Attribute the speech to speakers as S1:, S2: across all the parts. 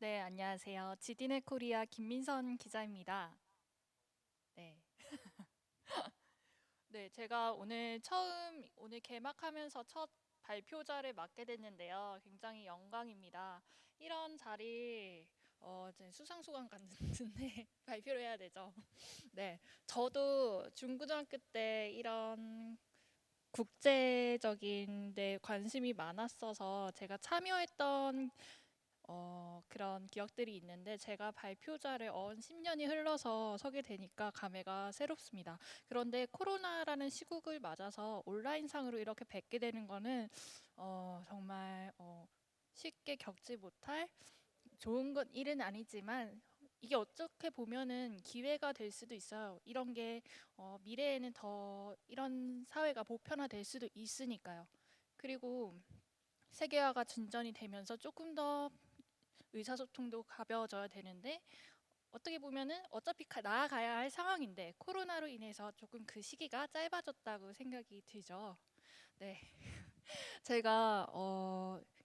S1: 네, 안녕하세요. 지디넷 코리아 김민선 기자입니다. 네. 네, 제가 오늘 개막하면서 첫 발표자를 맡게 됐는데요. 굉장히 영광입니다. 이런 자리, 이제 수상소감 같은데 발표를 해야 되죠. 네. 저도 중고등학교 때 이런 국제적인 데 관심이 많았어서 제가 참여했던 그런 기억들이 있는데 제가 발표자를 언 10년이 흘러서 서게 되니까 감회가 새롭습니다. 그런데 코로나라는 시국을 맞아서 온라인상으로 이렇게 뵙게 되는 거는 정말 쉽게 겪지 못할 좋은 건 일은 아니지만 이게 어떻게 보면은 기회가 될 수도 있어요. 이런 게 미래에는 더 이런 사회가 보편화될 수도 있으니까요. 그리고 세계화가 진전이 되면서 조금 더 의사소통도 가벼워져야 되는데 어떻게 보면은 어차피 나아가야 할 상황인데 코로나로 인해서 조금 그 시기가 짧아졌다고 생각이 들죠. 네, 제가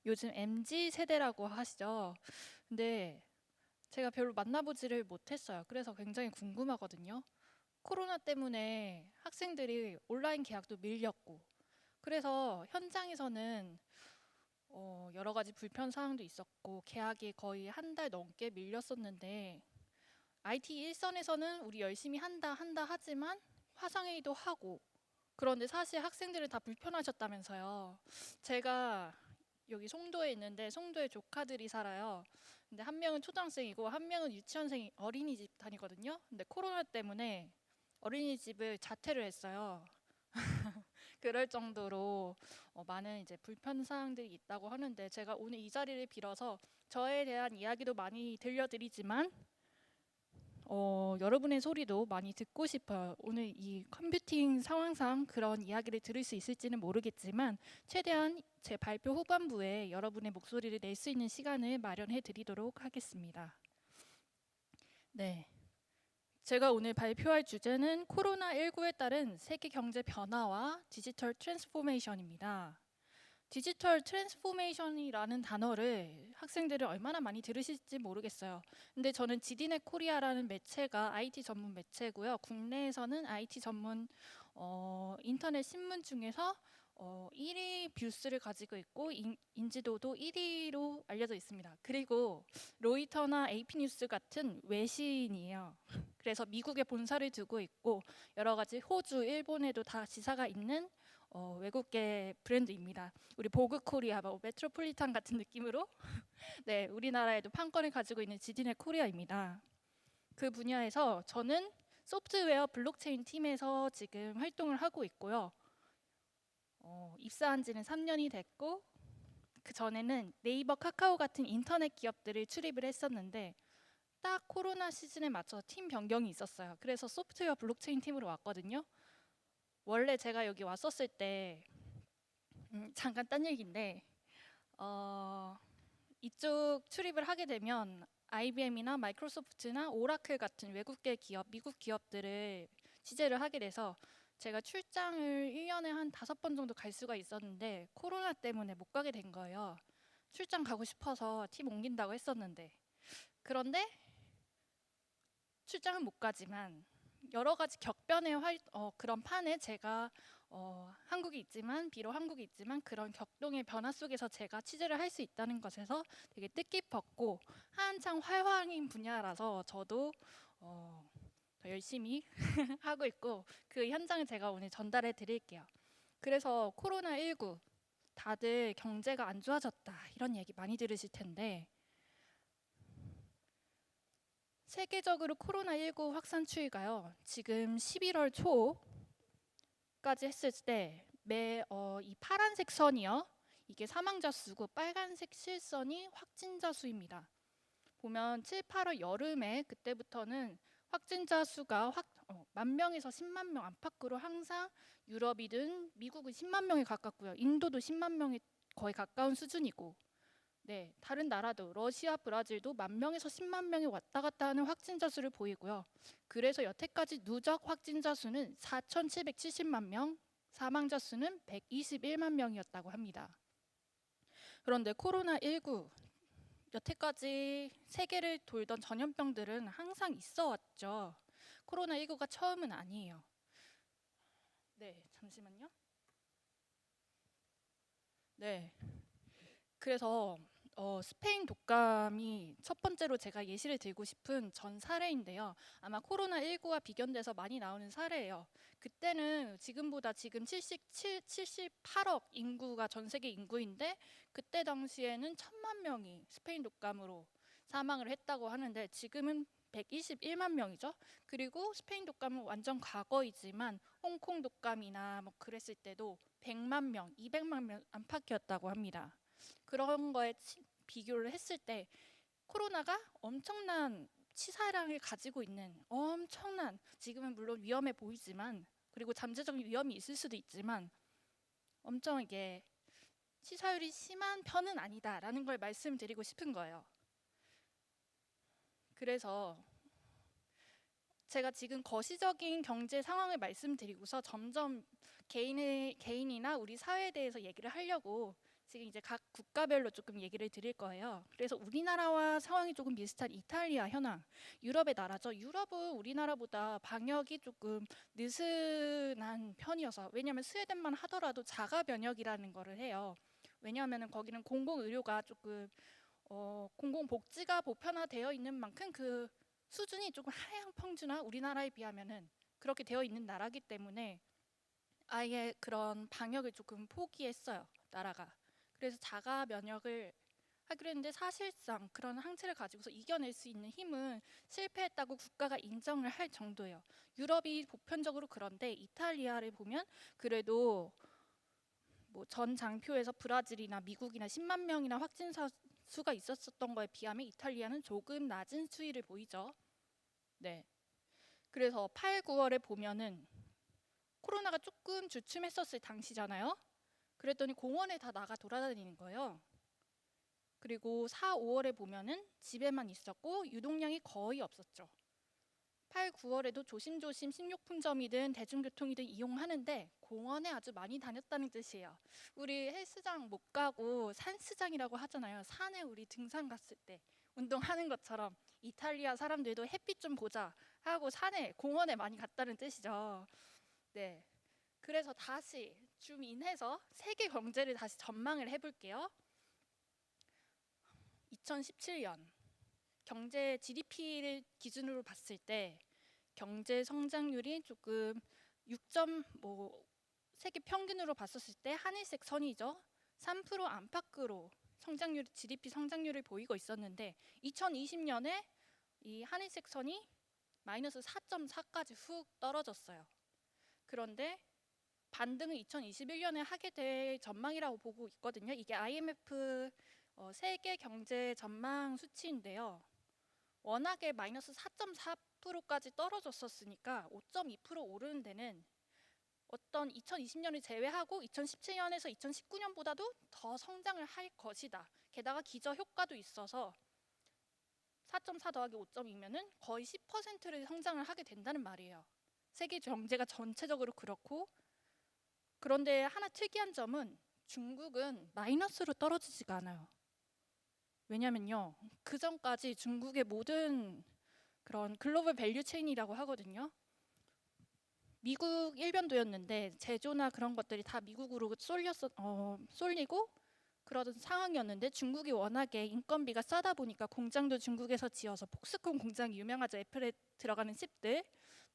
S1: 요즘 MZ 세대라고 하시죠. 근데 제가 별로 만나보지를 못했어요. 그래서 굉장히 궁금하거든요. 코로나 때문에 학생들이 온라인 계약도 밀렸고, 그래서 현장에서는 여러 가지 불편 사항도 있었고, 계약이 거의 한 달 넘게 밀렸었는데, IT 일선에서는 우리 열심히 한다 하지만 화상회의도 하고 그런데 사실 학생들은 다 불편하셨다면서요. 제가 여기 송도에 있는데 송도에 조카들이 살아요. 근데 한 명은 초등학생이고 한 명은 유치원생 어린이집 다니거든요. 근데 코로나 때문에 어린이집을 자퇴를 했어요. 그럴 정도로 많은 이제 불편 사항들이 있다고 하는데 제가 오늘 이 자리를 빌어서 저에 대한 이야기도 많이 들려드리지만 여러분의 소리도 많이 듣고 싶어요. 오늘 이 컴퓨팅 상황상 그런 이야기를 들을 수 있을지는 모르겠지만 최대한 제 발표 후반부에 여러분의 목소리를 낼 수 있는 시간을 마련해 드리도록 하겠습니다. 네. 제가 오늘 발표할 주제는 코로나19에 따른 세계 경제 변화와 디지털 트랜스포메이션입니다. 디지털 트랜스포메이션이라는 단어를 학생들이 얼마나 많이 들으실지 모르겠어요. 근데 저는 지디넷 코리아라는 매체가 IT 전문 매체고요. 국내에서는 IT 전문 인터넷 신문 중에서 1위 뷰스를 가지고 있고 인지도도 1위로 알려져 있습니다. 그리고 로이터나 AP뉴스 같은 외신이에요. 그래서 미국에 본사를 두고 있고 여러 가지 호주, 일본에도 다 지사가 있는 외국계 브랜드입니다. 우리 보그코리아, 뭐 메트로폴리탄 같은 느낌으로 네, 우리나라에도 판권을 가지고 있는 지디넷 코리아입니다. 그 분야에서 저는 소프트웨어 블록체인 팀에서 지금 활동을 하고 있고요. 입사한 지는 3년이 됐고 그 전에는 네이버, 카카오 같은 인터넷 기업들을 출입을 했었는데 딱 코로나 시즌에 맞춰서 팀 변경이 있었어요. 그래서 소프트웨어 블록체인 팀으로 왔거든요. 원래 제가 여기 왔었을 때 잠깐 딴 얘기인데 어, 이쪽 출입을 하게 되면 IBM이나 마이크로소프트나 오라클 같은 외국계 기업, 미국 기업들을 취재를 하게 돼서 제가 출장을 1년에 한 5번 정도 갈 수가 있었는데 코로나 때문에 못 가게 된 거예요. 출장 가고 싶어서 팀 옮긴다고 했었는데 그런데 출장은 못 가지만 여러 가지 그런 판에 제가 한국에 있지만 비록 한국에 있지만 그런 격동의 변화 속에서 제가 취재를 할 수 있다는 것에서 되게 뜻깊었고 한창 활황인 분야라서 저도 더 열심히 하고 있고 그 현장을 제가 오늘 전달해 드릴게요. 그래서 코로나19 다들 경제가 안 좋아졌다 이런 얘기 많이 들으실 텐데 세계적으로 코로나19 확산 추이가요. 지금 11월 초까지 했을 때 이 파란색 선이요. 이게 사망자 수고 빨간색 실선이 확진자 수입니다. 보면 7, 8월 여름에 그때부터는 확진자 수가 10,000명에서 10만 명 안팎으로 항상 유럽이든 미국은 10만 명에 가깝고요. 인도도 10만 명에 거의 가까운 수준이고 네, 다른 나라도 러시아, 브라질도 10,000명에서 10만 명이 왔다 갔다 하는 확진자 수를 보이고요. 그래서 여태까지 누적 확진자 수는 4,770만 명, 사망자 수는 121만 명이었다고 합니다. 그런데 코로나19 여태까지 세계를 돌던 전염병들은 항상 있어 왔죠. 코로나19가 처음은 아니에요. 네, 잠시만요. 네. 그래서 스페인 독감이 첫 번째로 제가 예시를 들고 싶은 전 사례인데요. 아마 코로나19와 비견돼서 많이 나오는 사례예요. 그때는 지금보다 지금 78억 인구가 전 세계 인구인데 그때 당시에는 1,000만 명이 스페인 독감으로 사망을 했다고 하는데 지금은 121만 명이죠. 그리고 스페인 독감은 완전 과거이지만 홍콩 독감이나 뭐 그랬을 때도 100만 명, 200만 명 안팎이었다고 합니다. 그런 거에 비교를 했을 때 코로나가 엄청난 치사량을 가지고 있는 엄청난, 지금은 물론 위험해 보이지만, 그리고 잠재적인 위험이 있을 수도 있지만 엄청 이게 치사율이 심한 편은 아니다라는 걸 말씀드리고 싶은 거예요. 그래서 제가 지금 거시적인 경제 상황을 말씀드리고서 점점 개인이나 우리 사회에 대해서 얘기를 하려고 지금 이제 각 국가별로 조금 얘기를 드릴 거예요. 그래서 우리나라와 상황이 조금 비슷한 이탈리아 현황, 유럽의 나라죠. 유럽은 우리나라보다 방역이 조금 느슨한 편이어서, 왜냐하면 스웨덴만 하더라도 자가 면역이라는 거를 해요. 왜냐하면 거기는 공공의료가 조금 공공복지가 보편화되어 있는 만큼 그 수준이 조금 하향 평준화, 우리나라에 비하면은 그렇게 되어 있는 나라기 때문에 아예 그런 방역을 조금 포기했어요, 나라가. 그래서 자가 면역을 하기로 했는데 사실상 그런 항체를 가지고서 이겨낼 수 있는 힘은 실패했다고 국가가 인정을 할 정도예요. 유럽이 보편적으로 그런데 이탈리아를 보면 그래도 뭐 전 장표에서 브라질이나 미국이나 10만 명이나 확진자 수가 있었던 거에 비하면 이탈리아는 조금 낮은 수위를 보이죠. 네. 그래서 8, 9월에 보면은 코로나가 조금 주춤했었을 당시잖아요. 그랬더니 공원에 다 나가 돌아다니는 거예요. 그리고 4, 5월에 보면은 집에만 있었고 유동량이 거의 없었죠. 8, 9월에도 조심조심 식료품점이든 대중교통이든 이용하는데 공원에 아주 많이 다녔다는 뜻이에요. 우리 헬스장 못 가고 산스장이라고 하잖아요. 산에 우리 등산 갔을 때 운동하는 것처럼 이탈리아 사람들도 햇빛 좀 보자 하고 산에 공원에 많이 갔다는 뜻이죠. 네. 그래서 다시 줌인해서 세계 경제를 다시 전망을 해볼게요. 2017년 경제 GDP를 기준으로 봤을 때 경제 성장률이 조금 6점 뭐 세계 평균으로 봤었을 때 하늘색 선이죠. 3% 안팎으로 성장률 GDP 성장률을 보이고 있었는데 2020년에 이 하늘색 선이 마이너스 4.4까지 훅 떨어졌어요. 그런데 반등을 2021년에 하게 될 전망이라고 보고 있거든요. 이게 IMF 세계 경제 전망 수치인데요. 워낙에 마이너스 4.4%까지 떨어졌었으니까 5.2% 오르는 데는 어떤 2020년을 제외하고 2017년에서 2019년보다도 더 성장을 할 것이다. 게다가 기저 효과도 있어서 4.4 더하기 5.2면은 거의 10%를 성장을 하게 된다는 말이에요. 세계 경제가 전체적으로 그렇고, 그런데 하나 특이한 점은 중국은 마이너스로 떨어지지가 않아요. 왜냐면요, 그 전까지 중국의 모든 그런 글로벌 밸류 체인이라고 하거든요. 미국 일변도였는데 제조나 그런 것들이 다 미국으로 쏠리고 그러던 상황이었는데, 중국이 워낙에 인건비가 싸다 보니까 공장도 중국에서 지어서, 폭스콘 공장이 유명하죠. 애플에 들어가는 칩들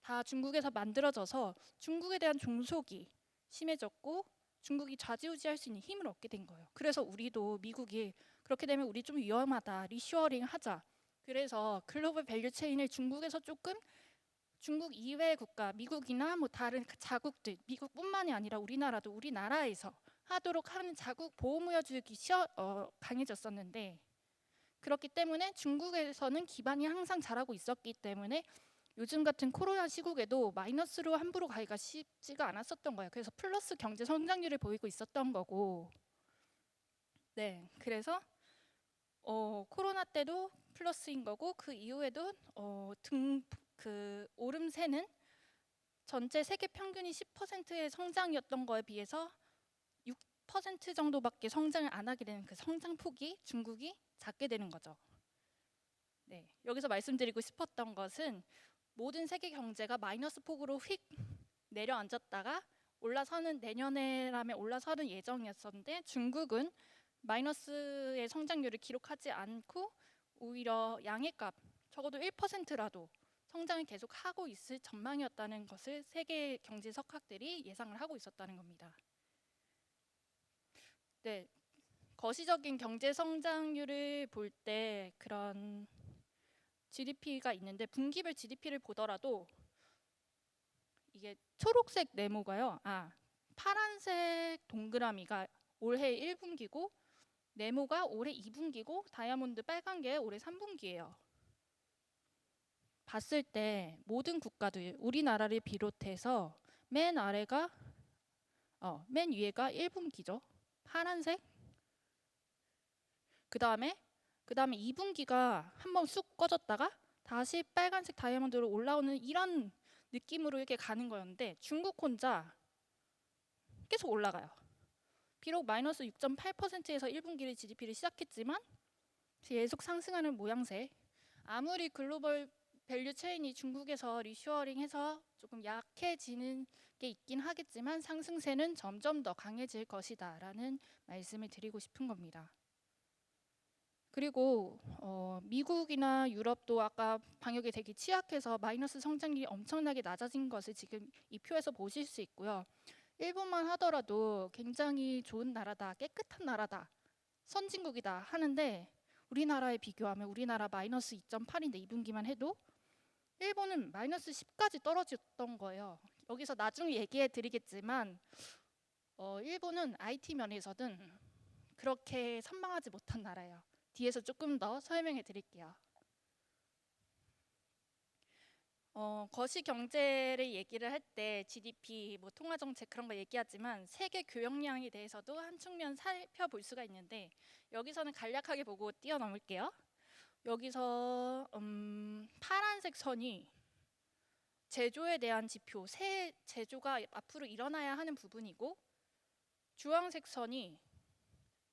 S1: 다 중국에서 만들어져서 중국에 대한 종속이 심해졌고 중국이 좌지우지할 수 있는 힘을 얻게 된 거예요. 그래서 우리도 미국이 그렇게 되면 우리 좀 위험하다, 리쇼어링 하자. 그래서 글로벌 밸류 체인을 중국에서 조금, 중국 이외의 국가, 미국이나 뭐 다른 자국들, 미국뿐만이 아니라 우리나라도 우리나라에서 하도록 하는 자국 보호무역주의가 강해졌었는데, 그렇기 때문에 중국에서는 기반이 항상 잘하고 있었기 때문에 요즘 같은 코로나 시국에도 마이너스로 함부로 가기가 쉽지가 않았었던 거예요. 그래서 플러스 경제 성장률을 보이고 있었던 거고, 네, 그래서 코로나 때도 플러스인 거고, 그 이후에도 그 오름세는 전체 세계 평균이 10%의 성장이었던 거에 비해서 10% 정도밖에 성장을 안 하게 되는 그 성장폭이 중국이 작게 되는 거죠. 네, 여기서 말씀드리고 싶었던 것은 모든 세계 경제가 마이너스 폭으로 휙 내려앉았다가 올라서는 내년에라면 올라서는 예정이었었는데 중국은 마이너스의 성장률을 기록하지 않고 오히려 양의 값 적어도 1%라도 성장을 계속하고 있을 전망이었다는 것을 세계 경제 석학들이 예상을 하고 있었다는 겁니다. 네, 거시적인 경제 성장률을 볼 때 그런 GDP가 있는데 분기별 GDP를 보더라도 이게 초록색 네모가요. 파란색 동그라미가 올해 1분기고 네모가 올해 2분기고 다이아몬드 빨간 게 올해 3분기예요. 봤을 때 모든 국가들 우리나라를 비롯해서 맨 아래가 맨 위에가 1분기죠. 파란색. 그다음에 2분기가 한번 쑥 꺼졌다가 다시 빨간색 다이아몬드로 올라오는 이런 느낌으로 이렇게 가는 거였는데 중국 혼자 계속 올라가요. 비록 마이너스 6.8%에서 1분기를 GDP를 시작했지만 계속 상승하는 모양새. 아무리 글로벌 밸류 체인이 중국에서 리쇼어링해서 조금 약해지는 게 있긴 하겠지만 상승세는 점점 더 강해질 것이다 라는 말씀을 드리고 싶은 겁니다. 그리고 미국이나 유럽도 아까 방역에 되게 취약해서 마이너스 성장률이 엄청나게 낮아진 것을 지금 이 표에서 보실 수 있고요. 일본만 하더라도 굉장히 좋은 나라다, 깨끗한 나라다, 선진국이다 하는데 우리나라에 비교하면 우리나라 마이너스 2.8인데 2분기만 해도 일본은 마이너스 10까지 떨어졌던 거예요. 여기서 나중에 얘기해 드리겠지만 일본은 IT 면에서는 그렇게 선망하지 못한 나라예요. 뒤에서 조금 더 설명해 드릴게요. 거시 경제를 얘기를 할 때 GDP, 뭐 통화 정책 그런 거 얘기하지만 세계 교역량에 대해서도 한 측면 살펴볼 수가 있는데 여기서는 간략하게 보고 뛰어넘을게요. 여기서 파란색 선이 제조에 대한 지표, 새 제조가 앞으로 일어나야 하는 부분이고 주황색 선이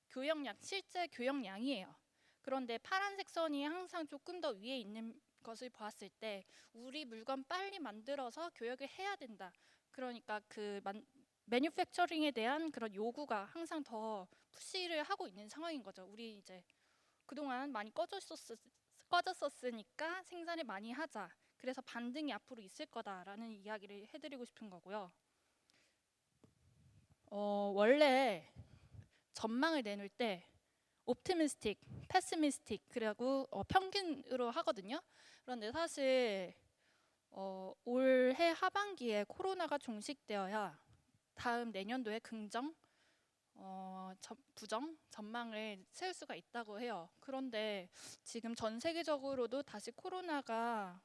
S1: 교역량, 실제 교역량이에요. 그런데 파란색 선이 항상 조금 더 위에 있는 것을 보았을 때 우리 물건 빨리 만들어서 교역을 해야 된다. 그러니까 그 매뉴팩처링에 대한 그런 요구가 항상 더 푸시를 하고 있는 상황인 거죠. 우리 이제 그동안 많이 꺼졌었으니까 생산을 많이 하자. 그래서 반등이 앞으로 있을 거다라는 이야기를 해드리고 싶은 거고요. 원래 전망을 내놓을 때 옵티미스틱, 패시미스틱 그리고 평균으로 하거든요. 그런데 사실 올해 하반기에 코로나가 종식되어야 다음 내년도에 긍정, 부정 전망을 세울 수가 있다고 해요. 그런데 지금 전 세계적으로도 다시 코로나가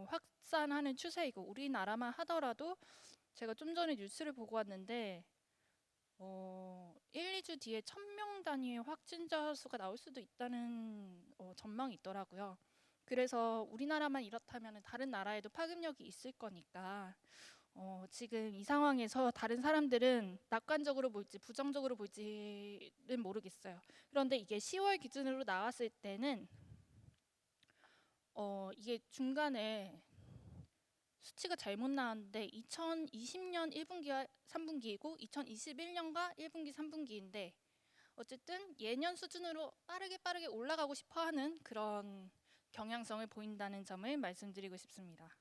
S1: 확산하는 추세이고 우리나라만 하더라도 제가 좀 전에 뉴스를 보고 왔는데 1, 2주 뒤에 1000명 단위의 확진자 수가 나올 수도 있다는 전망이 있더라고요. 그래서 우리나라만 이렇다면 다른 나라에도 파급력이 있을 거니까 지금 이 상황에서 다른 사람들은 낙관적으로 볼지 부정적으로 볼지는 모르겠어요. 그런데 이게 10월 기준으로 나왔을 때는 이게 중간에 수치가 잘못 나왔는데 2020년 1분기와 3분기이고 2021년과 1분기 3분기인데 어쨌든 예년 수준으로 빠르게 올라가고 싶어하는 그런 경향성을 보인다는 점을 말씀드리고 싶습니다.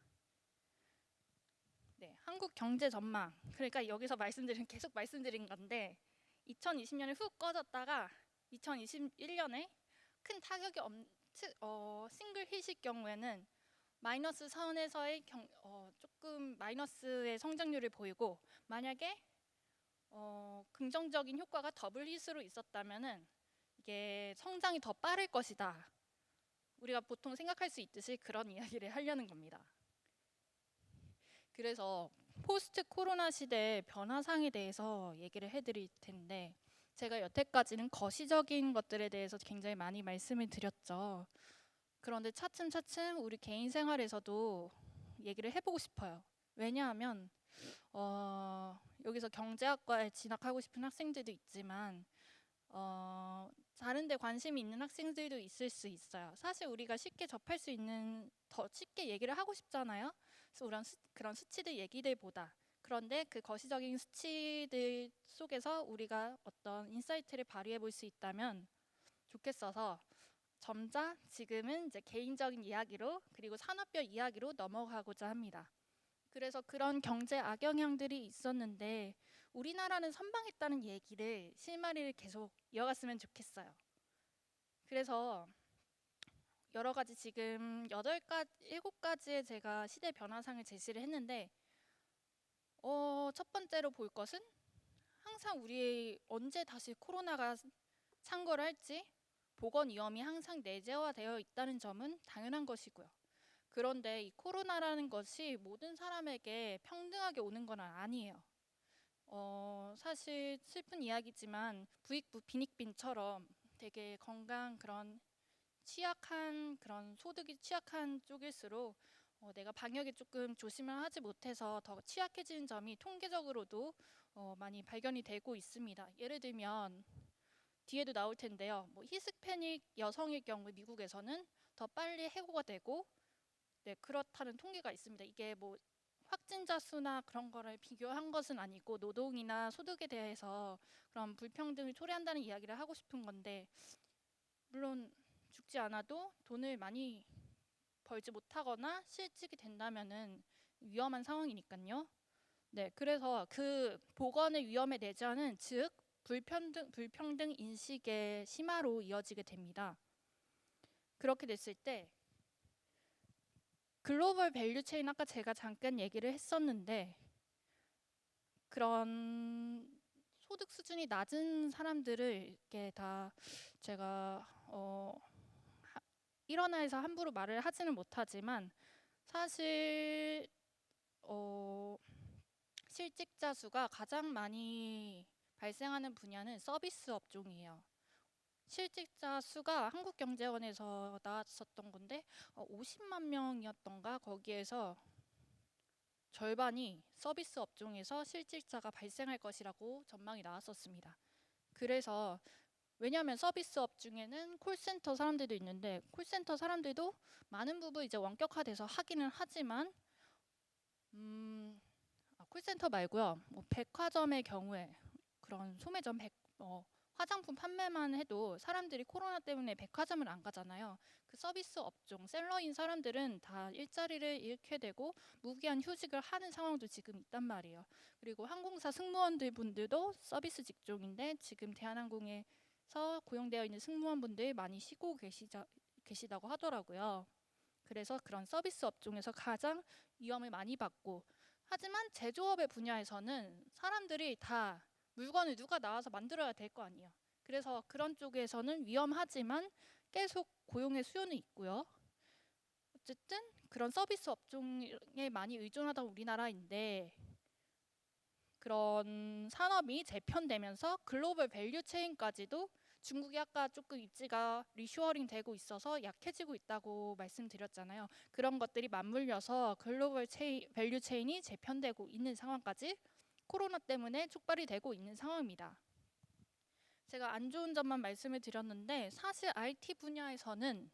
S1: 네, 한국 경제 전망. 그러니까 여기서 계속 말씀드린 건데 2020년에 훅 꺼졌다가 2021년에 큰 타격이 싱글 hit일 경우에는 마이너스 선에서의 조금 마이너스의 성장률을 보이고 만약에 긍정적인 효과가 더블 hit으로 있었다면은 이게 성장이 더 빠를 것이다. 우리가 보통 생각할 수 있듯이 그런 이야기를 하려는 겁니다. 그래서 포스트 코로나 시대의 변화상에 대해서 얘기를 해드릴 텐데 제가 여태까지는 거시적인 것들에 대해서 굉장히 많이 말씀을 드렸죠. 그런데 차츰 우리 개인 생활에서도 얘기를 해보고 싶어요. 왜냐하면 여기서 경제학과에 진학하고 싶은 학생들도 있지만 다른 데 관심이 있는 학생들도 있을 수 있어요. 사실 우리가 쉽게 접할 수 있는, 더 쉽게 얘기를 하고 싶잖아요. 그래서 그런 수치들 얘기들보다, 그런데 그 거시적인 수치들 속에서 우리가 어떤 인사이트를 발휘해 볼 수 있다면 좋겠어서 점자 지금은 이제 개인적인 이야기로, 그리고 산업별 이야기로 넘어가고자 합니다. 그래서 그런 경제 악영향들이 있었는데 우리나라는 선방했다는 얘기를 실마리를 계속 이어갔으면 좋겠어요. 그래서 여러 가지 지금 7가지의 제가 시대 변화상을 제시를 했는데 첫 번째로 볼 것은 항상 우리 언제 다시 코로나가 창궐을 할지 보건 위험이 항상 내재화되어 있다는 점은 당연한 것이고요. 그런데 이 코로나라는 것이 모든 사람에게 평등하게 오는 건 아니에요. 사실 슬픈 이야기지만 부익부 빈익빈처럼 되게 건강 그런 취약한 그런 소득이 취약한 쪽일수록 내가 방역에 조금 조심을 하지 못해서 더 취약해지는 점이 통계적으로도 많이 발견이 되고 있습니다. 예를 들면 뒤에도 나올 텐데요. 뭐 히스패닉 여성의 경우 미국에서는 더 빨리 해고가 되고, 네, 그렇다는 통계가 있습니다. 이게 뭐 확진자 수나 그런 거를 비교한 것은 아니고 노동이나 소득에 대해서 그런 불평등을 초래한다는 이야기를 하고 싶은 건데, 물론 죽지 않아도 돈을 많이 벌지 못하거나 실직이 된다면은 위험한 상황이니까요. 네, 그래서 그 보건의 위험에 내재하는 즉 불평등 인식의 심화로 이어지게 됩니다. 그렇게 됐을 때 글로벌 밸류 체인, 아까 제가 잠깐 얘기를 했었는데, 그런 소득 수준이 낮은 사람들을 이렇게 다 제가 일어나서 함부로 말을 하지는 못하지만 사실 실직자 수가 가장 많이 발생하는 분야는 서비스 업종이에요. 실직자 수가 한국경제원에서 나왔었던 건데 50만 명이었던가, 거기에서 절반이 서비스 업종에서 실직자가 발생할 것이라고 전망이 나왔었습니다. 그래서 왜냐하면 서비스업 중에는 콜센터 사람들도 있는데 콜센터 사람들도 많은 부분 이제 원격화돼서 하기는 하지만 콜센터 말고요. 뭐 백화점의 경우에 그런 소매점 화장품 판매만 해도 사람들이 코로나 때문에 백화점을 안 가잖아요. 그 서비스 업종 셀러인 사람들은 다 일자리를 잃게 되고 무기한 휴직을 하는 상황도 지금 있단 말이에요. 그리고 항공사 승무원들 분들도 서비스 직종인데 지금 대한항공에서 고용되어 있는 승무원분들이 많이 쉬고 계시다고 하더라고요. 그래서 그런 서비스 업종에서 가장 위험을 많이 받고, 하지만 제조업의 분야에서는 사람들이 다 물건을 누가 나와서 만들어야 될 거 아니에요. 그래서 그런 쪽에서는 위험하지만 계속 고용의 수요는 있고요. 어쨌든 그런 서비스 업종에 많이 의존하던 우리나라인데 그런 산업이 재편되면서 글로벌 밸류 체인까지도 중국이 아까 조금 입지가 리쇼어링 되고 있어서 약해지고 있다고 말씀드렸잖아요. 그런 것들이 맞물려서 글로벌 밸류 체인이 재편되고 있는 상황까지 코로나 때문에 촉발이 되고 있는 상황입니다. 제가 안 좋은 점만 말씀을 드렸는데 사실 IT 분야에서는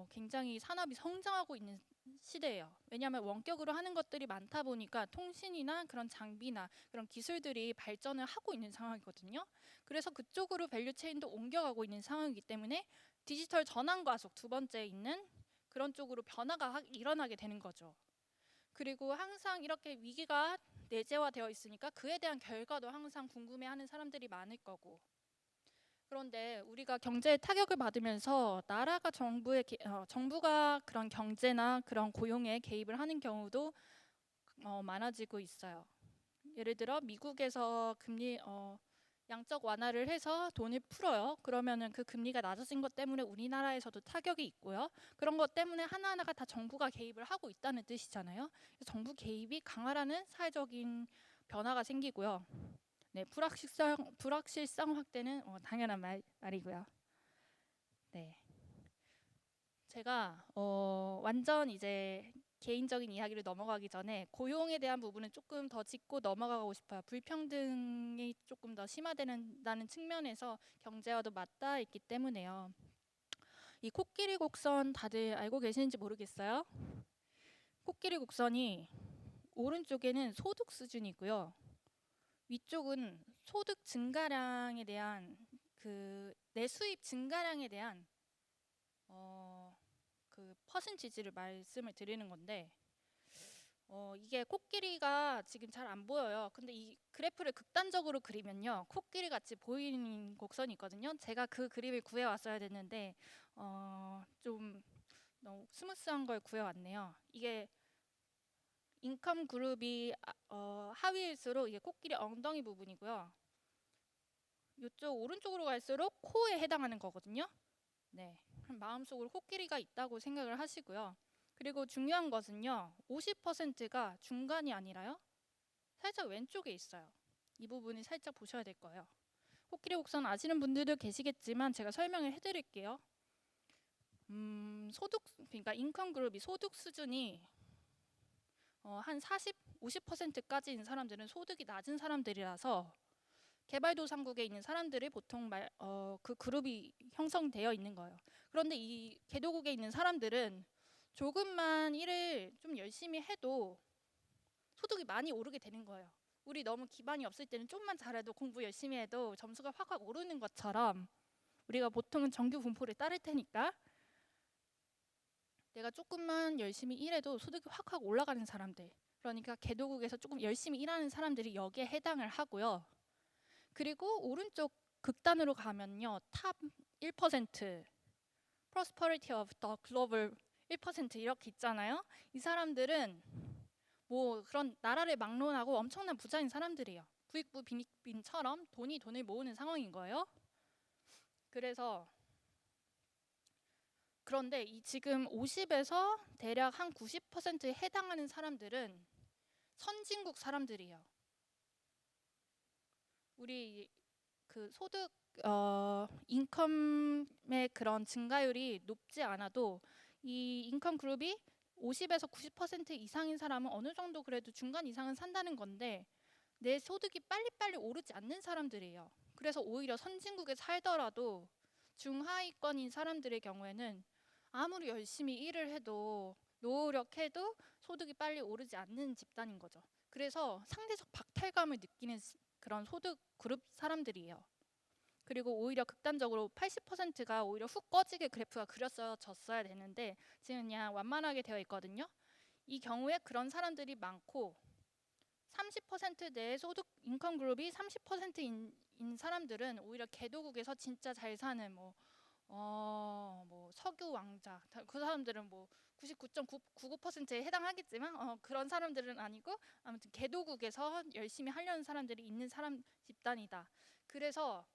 S1: 굉장히 산업이 성장하고 있는 시대예요. 왜냐하면 원격으로 하는 것들이 많다 보니까 통신이나 그런 장비나 그런 기술들이 발전을 하고 있는 상황이거든요. 그래서 그쪽으로 밸류체인도 옮겨가고 있는 상황이기 때문에 디지털 전환 과속 두 번째 있는 그런 쪽으로 변화가 일어나게 되는 거죠. 그리고 항상 이렇게 위기가 내재화되어 있으니까 그에 대한 결과도 항상 궁금해하는 사람들이 많을 거고, 그런데 우리가 경제에 타격을 받으면서 나라가 정부가 그런 경제나 그런 고용에 개입을 하는 경우도 많아지고 있어요. 예를 들어 미국에서 금리 양적 완화를 해서 돈을 풀어요. 그러면은 그 금리가 낮아진 것 때문에 우리나라에서도 타격이 있고요. 그런 것 때문에 하나하나가 다 정부가 개입을 하고 있다는 뜻이잖아요. 정부 개입이 강화라는 사회적인 변화가 생기고요. 네, 불확실성 확대는 당연한 말이고요. 네, 제가 완전 이제 개인적인 이야기를 넘어가기 전에 고용에 대한 부분은 조금 더 짚고 넘어가고 싶어요. 불평등이 조금 더 심화되는다는 측면에서 경제와도 맞닿아 있기 때문에요. 이 코끼리 곡선 다들 알고 계시는지 모르겠어요. 코끼리 곡선이 오른쪽에는 소득 수준이고요. 위쪽은 소득 증가량에 대한 내 수입 증가량에 대한 그 퍼센티지를 말씀을 드리는 건데 이게 코끼리가 지금 잘 안 보여요. 근데 이 그래프를 극단적으로 그리면요, 코끼리 같이 보이는 곡선이 있거든요. 제가 그 그림을 구해왔어야 됐는데 좀 너무 스무스한 걸 구해왔네요. 이게 인컴 그룹이 하위일수록 이게 코끼리 엉덩이 부분이고요. 이쪽 오른쪽으로 갈수록 코에 해당하는 거거든요. 네, 마음속으로 코끼리가 있다고 생각을 하시고요. 그리고 중요한 것은요, 50%가 중간이 아니라요, 살짝 왼쪽에 있어요. 이 부분을 살짝 보셔야 될 거예요. 코끼리 곡선 아시는 분들도 계시겠지만 제가 설명을 해드릴게요. 그러니까 인컴 그룹이 소득 수준이 한 40, 50%까지인 사람들은 소득이 낮은 사람들이라서 개발도상국에 있는 사람들이 보통 그 그룹이 형성되어 있는 거예요. 그런데 이 개도국에 있는 사람들은 조금만 일을 좀 열심히 해도 소득이 많이 오르게 되는 거예요. 우리 너무 기반이 없을 때는 좀만 잘해도, 공부 열심히 해도 점수가 확확 오르는 것처럼, 우리가 보통은 정규 분포를 따를 테니까 내가 조금만 열심히 일해도 소득이 확확 올라가는 사람들, 그러니까 개도국에서 조금 열심히 일하는 사람들이 여기에 해당을 하고요. 그리고 오른쪽 극단으로 가면요, 탑 1%, Prosperity of the Global 1% 이렇게 있잖아요. 이 사람들은 뭐 그런 나라를 막론하고 엄청난 부자인 사람들이에요. 부익부 빈익빈처럼 돈을 모으는 상황인 거예요. 그런데 이 지금 50에서 대략 한 90%에 해당하는 사람들은 선진국 사람들이에요. 우리 그 소득 인컴의 그런 증가율이 높지 않아도 이 인컴 그룹이 50에서 90% 이상인 사람은 어느 정도 그래도 중간 이상은 산다는 건데, 내 소득이 빨리빨리 오르지 않는 사람들이에요. 그래서 오히려 선진국에 살더라도 중하위권인 사람들의 경우에는 아무리 열심히 일을 해도, 노력해도 소득이 빨리 오르지 않는 집단인 거죠. 그래서 상대적 박탈감을 느끼는 그런 소득 그룹 사람들이에요. 그리고 오히려 극단적으로 80%가 오히려 훅 꺼지게 그래프가 그려졌어야 되는데 지금 그냥 완만하게 되어 있거든요. 이 경우에 그런 사람들이 많고, 30% 내 소득 인컴 그룹이 30%인 사람들은 오히려 개도국에서 진짜 잘 사는 뭐 석유 왕자, 그 사람들은 뭐 99.99%에 해당하겠지만 그런 사람들은 아니고, 아무튼 개도국에서 열심히 하려는 사람들이 있는 사람 집단이다. 그래서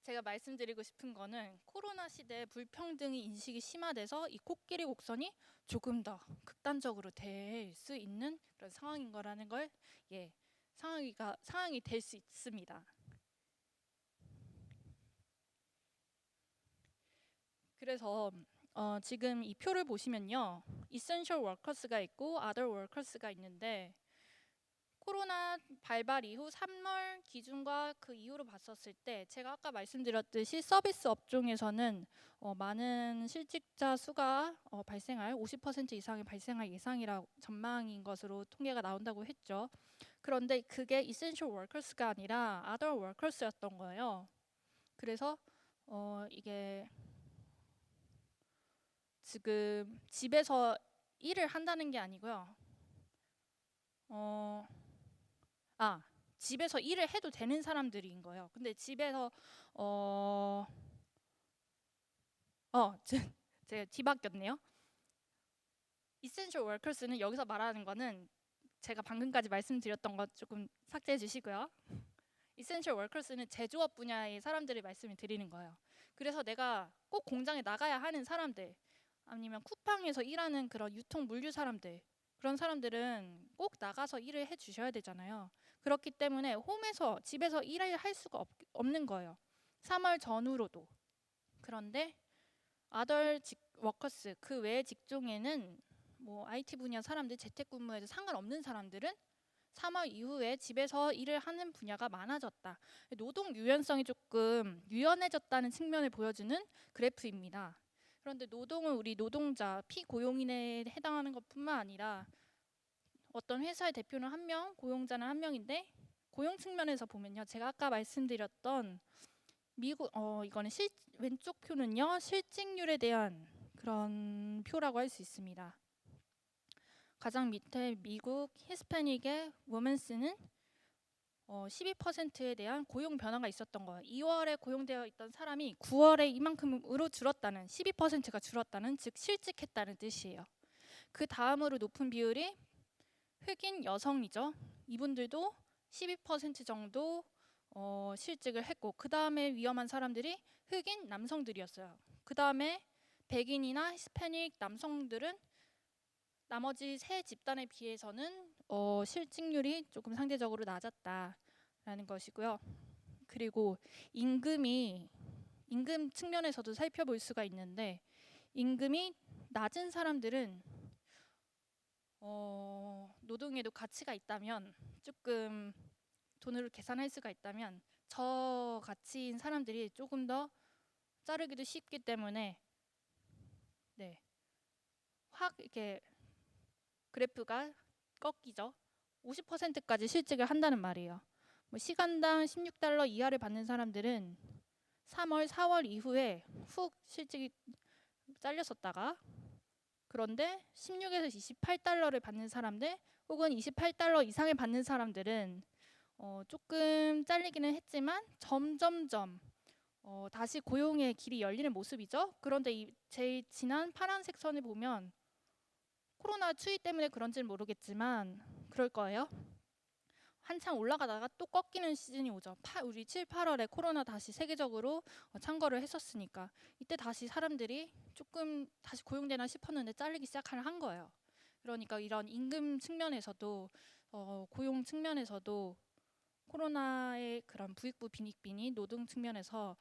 S1: 제가 말씀드리고 싶은 거는, 코로나 시대에 불평등이 인식이 심화돼서 이 코끼리 곡선이 조금 더 극단적으로 될 수 있는 그런 상황인 거라는 걸, 상황이 될 수 있습니다. 그래서 지금 이 표를 보시면요, Essential Workers가 있고 Other Workers가 있는데, 코로나 발발 이후 3월 기준과 그 이후로 봤었을 때 제가 아까 말씀드렸듯이 서비스 업종에서는 많은 실직자 수가 발생할 50% 이상이 발생할 예상이라 전망인 것으로 통계가 나온다고 했죠. 그런데 그게 Essential Workers가 아니라 Other Workers였던 거예요. 그래서 이게 지금 집에서 일을 한다는 게 아니고요. 집에서 일을 해도 되는 사람들인 거예요. 근데 집에서 제가 뒤바뀌었네요. Essential Workers는 여기서 말하는 거는 제가 방금까지 말씀드렸던 것 조금 삭제해 주시고요. Essential Workers는 제조업 분야의 사람들을 말씀을 드리는 거예요. 그래서 내가 꼭 공장에 나가야 하는 사람들, 아니면 쿠팡에서 일하는 그런 유통 물류 사람들, 그런 사람들은 꼭 나가서 일을 해주셔야 되잖아요. 그렇기 때문에 집에서 일을 할 수가 없는 거예요. 3월 전후로도. 그런데 Other 워커스, 그 외의 직종에는 뭐 IT 분야 사람들, 재택근무에도 상관없는 사람들은 3월 이후에 집에서 일을 하는 분야가 많아졌다. 노동 유연성이 조금 유연해졌다는 측면을 보여주는 그래프입니다. 그런데 노동은 우리 노동자, 피고용인에 해당하는 것뿐만 아니라 어떤 회사의 대표는 한 명, 고용자는 한 명인데 고용 측면에서 보면요. 제가 아까 말씀드렸던 미국 이거는 왼쪽 표는요. 실직률에 대한 그런 표라고 할 수 있습니다. 가장 밑에 미국 히스패닉의 워먼스는 12%에 대한 고용 변화가 있었던 거예요. 2월에 고용되어 있던 사람이 9월에 이만큼으로 줄었다는 12%가 줄었다는 즉 실직했다는 뜻이에요. 그 다음으로 높은 비율이 흑인 여성이죠. 이분들도 12% 정도 실직을 했고 그 다음에 위험한 사람들이 흑인 남성들이었어요. 그 다음에 백인이나 히스패닉 남성들은 나머지 세 집단에 비해서는 실직률이 조금 상대적으로 낮았다라는 것이고요. 그리고 임금 측면에서도 살펴볼 수가 있는데 임금이 낮은 사람들은 노동에도 가치가 있다면 조금 돈으로 계산할 수가 있다면 저가치인 사람들이 조금 더 자르기도 쉽기 때문에 네, 확 이렇게 그래프가 꺾이죠. 50%까지 실직을 한다는 말이에요. 뭐 시간당 16달러 이하를 받는 사람들은 3월, 4월 이후에 훅 실직이 잘렸었다가 그런데 16에서 28달러를 받는 사람들 혹은 28달러 이상을 받는 사람들은 조금 잘리기는 했지만 점점점 다시 고용의 길이 열리는 모습이죠. 그런데 제일 지난 파란색 선을 보면 코로나 추이 때문에 그런지는 모르겠지만 그럴 거예요. 한창 올라가다가 또 꺾이는 시즌이 오죠. 우리 7, 8월에 코로나 다시 세계적으로 창궐을 했었으니까 이때 다시 사람들이 조금 다시 고용되나 싶었는데 잘리기 시작한 거예요. 그러니까 이런 임금 측면에서도 고용 측면에서도 코로나의 그런 부익부 빈익빈이 노동 측면에서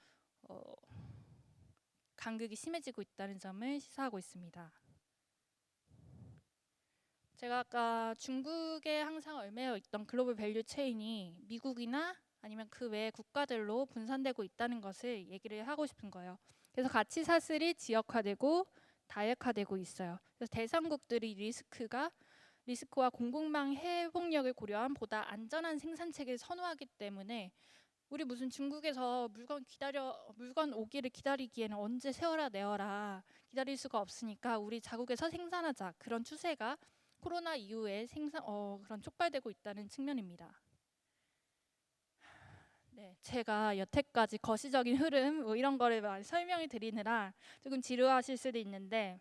S1: 간극이 심해지고 있다는 점을 시사하고 있습니다. 제가 아까 중국에 항상 얽매여 있던 글로벌 밸류 체인이 미국이나 아니면 그 외 국가들로 분산되고 있다는 것을 얘기를 하고 싶은 거예요. 그래서 가치 사슬이 지역화되고 다액화되고 있어요. 그래서 대상국들이 리스크와 공급망 회복력을 고려한 보다 안전한 생산 체계를 선호하기 때문에 우리 무슨 중국에서 물건 오기를 기다리기에는 언제 세워라 내어라 기다릴 수가 없으니까 우리 자국에서 생산하자 그런 추세가 코로나 이후에 그런 촉발되고 있다는 측면입니다. 네, 제가 여태까지 거시적인 흐름 뭐 이런 거를 설명을 드리느라 조금 지루하실 수도 있는데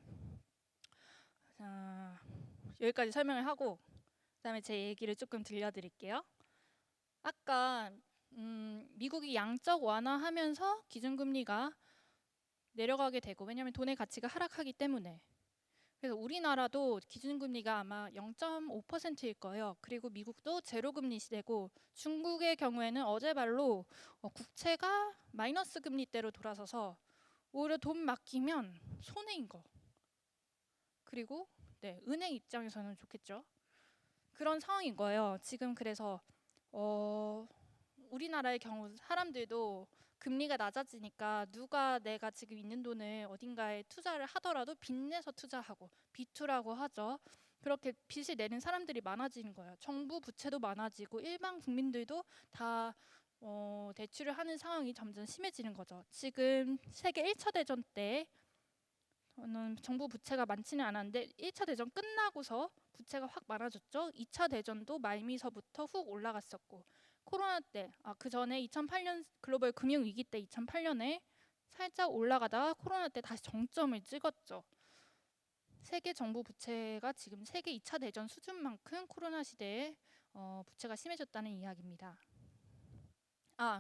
S1: 여기까지 설명을 하고 그다음에 제 얘기를 조금 들려드릴게요. 아까 미국이 양적 완화하면서 기준금리가 내려가게 되고 왜냐하면 돈의 가치가 하락하기 때문에 그래서 우리나라도 기준금리가 아마 0.5%일 거예요. 그리고 미국도 제로금리 시대고 중국의 경우에는 어제 말로 국채가 마이너스 금리대로 돌아서서 오히려 돈 맡기면 손해인 거. 그리고 네, 은행 입장에서는 좋겠죠. 그런 상황인 거예요. 지금 그래서 우리나라의 경우 사람들도 금리가 낮아지니까 누가 내가 지금 있는 돈을 어딘가에 투자를 하더라도 빚내서 투자하고 비투라고 하죠. 그렇게 빚을 내는 사람들이 많아지는 거예요. 정부 부채도 많아지고 일반 국민들도 다 대출을 하는 상황이 점점 심해지는 거죠. 지금 세계 1차 대전 때는 정부 부채가 많지는 않았는데 1차 대전 끝나고서 부채가 확 많아졌죠. 2차 대전도 말미서부터 훅 올라갔었고 코로나 때, 그 전에 2008년 글로벌 금융위기 때 2008년에 살짝 올라가다가 코로나 때 다시 정점을 찍었죠. 세계 정부 부채가 지금 세계 2차 대전 수준만큼 코로나 시대에 부채가 심해졌다는 이야기입니다.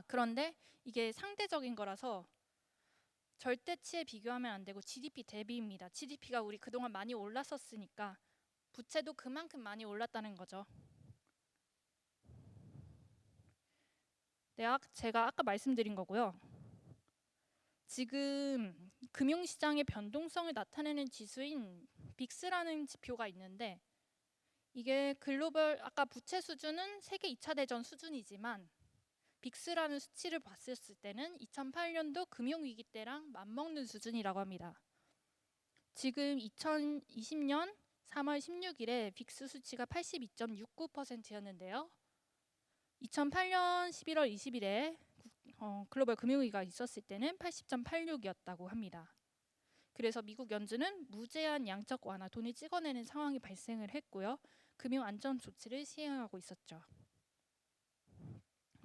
S1: 그런데 이게 상대적인 거라서 절대치에 비교하면 안 되고 GDP 대비입니다. GDP가 우리 그동안 많이 올랐었으니까 부채도 그만큼 많이 올랐다는 거죠. 제가 아까 말씀드린 거고요. 지금 금융시장의 변동성을 나타내는 지수인 빅스라는 지표가 있는데 이게 글로벌 아까 부채 수준은 세계 2차 대전 수준이지만 빅스라는 수치를 봤을 때는 2008년도 금융위기 때랑 맞먹는 수준이라고 합니다. 지금 2020년 3월 16일에 빅스 수치가 82.69%였는데요. 2008년 11월 20일에 글로벌 금융위기가 있었을 때는 80.86이었다고 합니다. 그래서 미국 연준은 무제한 양적 완화, 돈을 찍어내는 상황이 발생을 했고요. 금융 안전 조치를 시행하고 있었죠.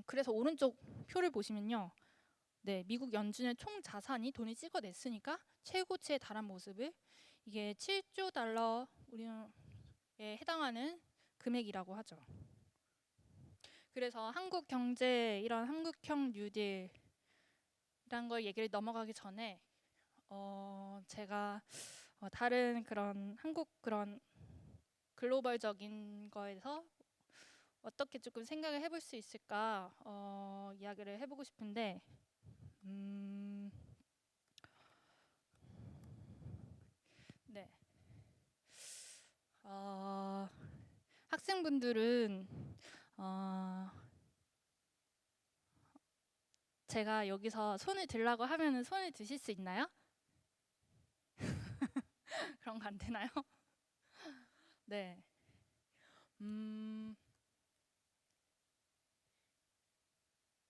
S1: 그래서 오른쪽 표를 보시면요. 네, 미국 연준의 총 자산이 돈을 찍어냈으니까 최고치에 달한 모습을 이게 7조 달러에 해당하는 금액이라고 하죠. 그래서 한국 경제 이런 한국형 뉴딜이란 걸 얘기를 넘어가기 전에 제가 다른 그런 한국 그런 글로벌적인 거에서 어떻게 조금 생각을 해볼 수 있을까 이야기를 해보고 싶은데 네. 학생분들은 제가 여기서 손을 들라고 하면은 손을 드실 수 있나요? 그런 거 안 되나요? 네.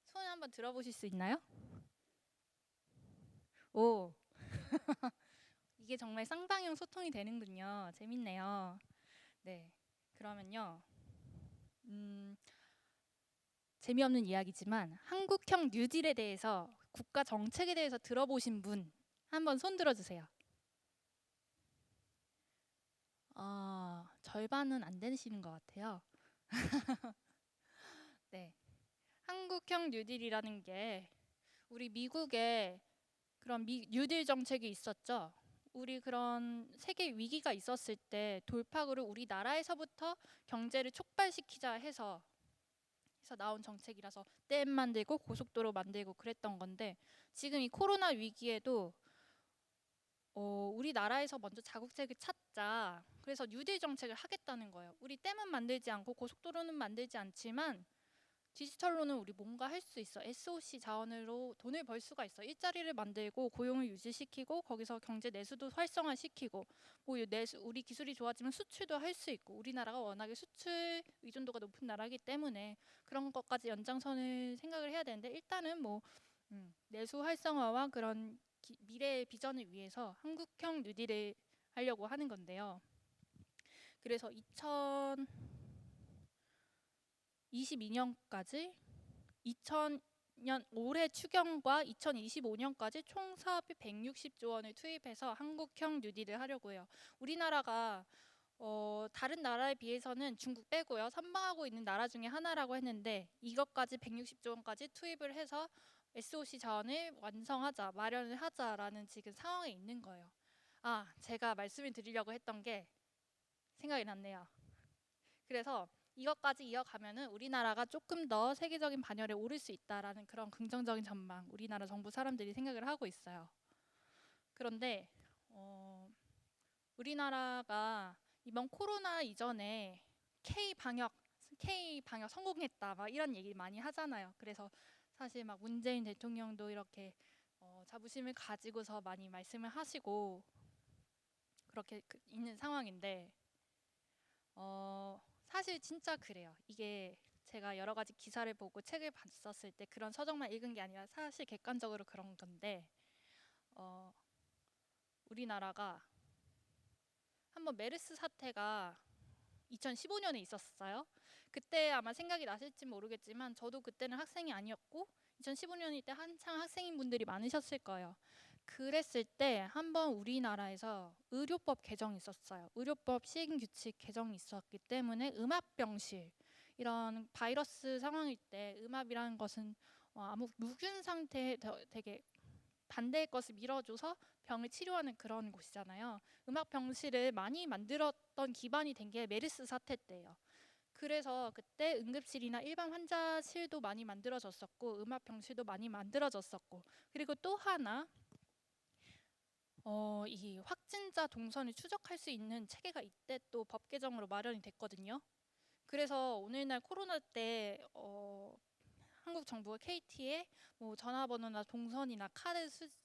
S1: 손 한번 들어보실 수 있나요? 오. 이게 정말 쌍방향 소통이 되는군요. 재밌네요. 네. 그러면요. 재미없는 이야기지만 한국형 뉴딜에 대해서 국가 정책에 대해서 들어보신 분 한번 손 들어주세요. 절반은 안 되시는 것 같아요. 네. 한국형 뉴딜이라는 게 우리 미국에 그런 뉴딜 정책이 있었죠. 우리 그런 세계 위기가 있었을 때 돌파구를 우리나라에서부터 경제를 촉발시키자 해서 나온 정책이라서 댐 만들고 고속도로 만들고 그랬던 건데 지금 이 코로나 위기에도 우리나라에서 먼저 자국책을 찾자. 그래서 뉴딜 정책을 하겠다는 거예요. 우리 댐은 만들지 않고 고속도로는 만들지 않지만 디지털로는 우리 뭔가 할 수 있어. SOC 자원으로 돈을 벌 수가 있어. 일자리를 만들고 고용을 유지시키고 거기서 경제 내수도 활성화시키고 뭐 우리 기술이 좋아지면 수출도 할 수 있고 우리나라가 워낙에 수출 의존도가 높은 나라이기 때문에 그런 것까지 연장선을 생각을 해야 되는데 일단은 뭐 내수 활성화와 그런 미래의 비전을 위해서 한국형 뉴딜을 하려고 하는 건데요. 그래서 2022년까지 2000년 올해 추경과 2025년까지 총 사업비 160조 원을 투입해서 한국형 뉴딜을 하려고 해요. 우리나라가 다른 나라에 비해서는 중국 빼고요. 선방하고 있는 나라 중에 하나라고 했는데 이것까지 160조 원까지 투입을 해서 SOC 자원을 완성하자, 마련을 하자라는 지금 상황에 있는 거예요. 제가 말씀을 드리려고 했던 게 생각이 났네요. 그래서 이것까지 이어가면은 우리나라가 조금 더 세계적인 반열에 오를 수 있다라는 그런 긍정적인 전망 우리나라 정부 사람들이 생각을 하고 있어요. 그런데 우리나라가 이번 코로나 이전에 K 방역 성공했다 막 이런 얘기 많이 하잖아요. 그래서 사실 막 문재인 대통령도 이렇게 자부심을 가지고서 많이 말씀을 하시고 그렇게 있는 상황인데 사실 진짜 그래요. 이게 제가 여러 가지 기사를 보고 책을 봤었을 때 그런 서적만 읽은 게 아니라 사실 객관적으로 그런 건데 우리나라가 한번 메르스 사태가 2015년에 있었어요. 그때 아마 생각이 나실지 모르겠지만 저도 그때는 학생이 아니었고 2015년일 때 한창 학생인 분들이 많으셨을 거예요. 그랬을 때 한번 우리나라에서 의료법 개정이 있었어요. 의료법 시행규칙 개정이 있었기 때문에 음압병실 이런 바이러스 상황일 때 음압이라는 것은 아무 무균 상태에 되게 반대의 것을 밀어줘서 병을 치료하는 그런 곳이잖아요. 음압병실을 많이 만들었던 기반이 된 게 메르스 사태 때예요. 그래서 그때 응급실이나 일반 환자실도 많이 만들어졌었고 음압병실도 많이 만들어졌었고 그리고 또 하나 이 확진자 동선을 추적할 수 있는 체계가 이때 또 법 개정으로 마련이 됐거든요. 그래서 오늘날 코로나 때 한국 정부가 KT의 뭐 전화번호나 동선이나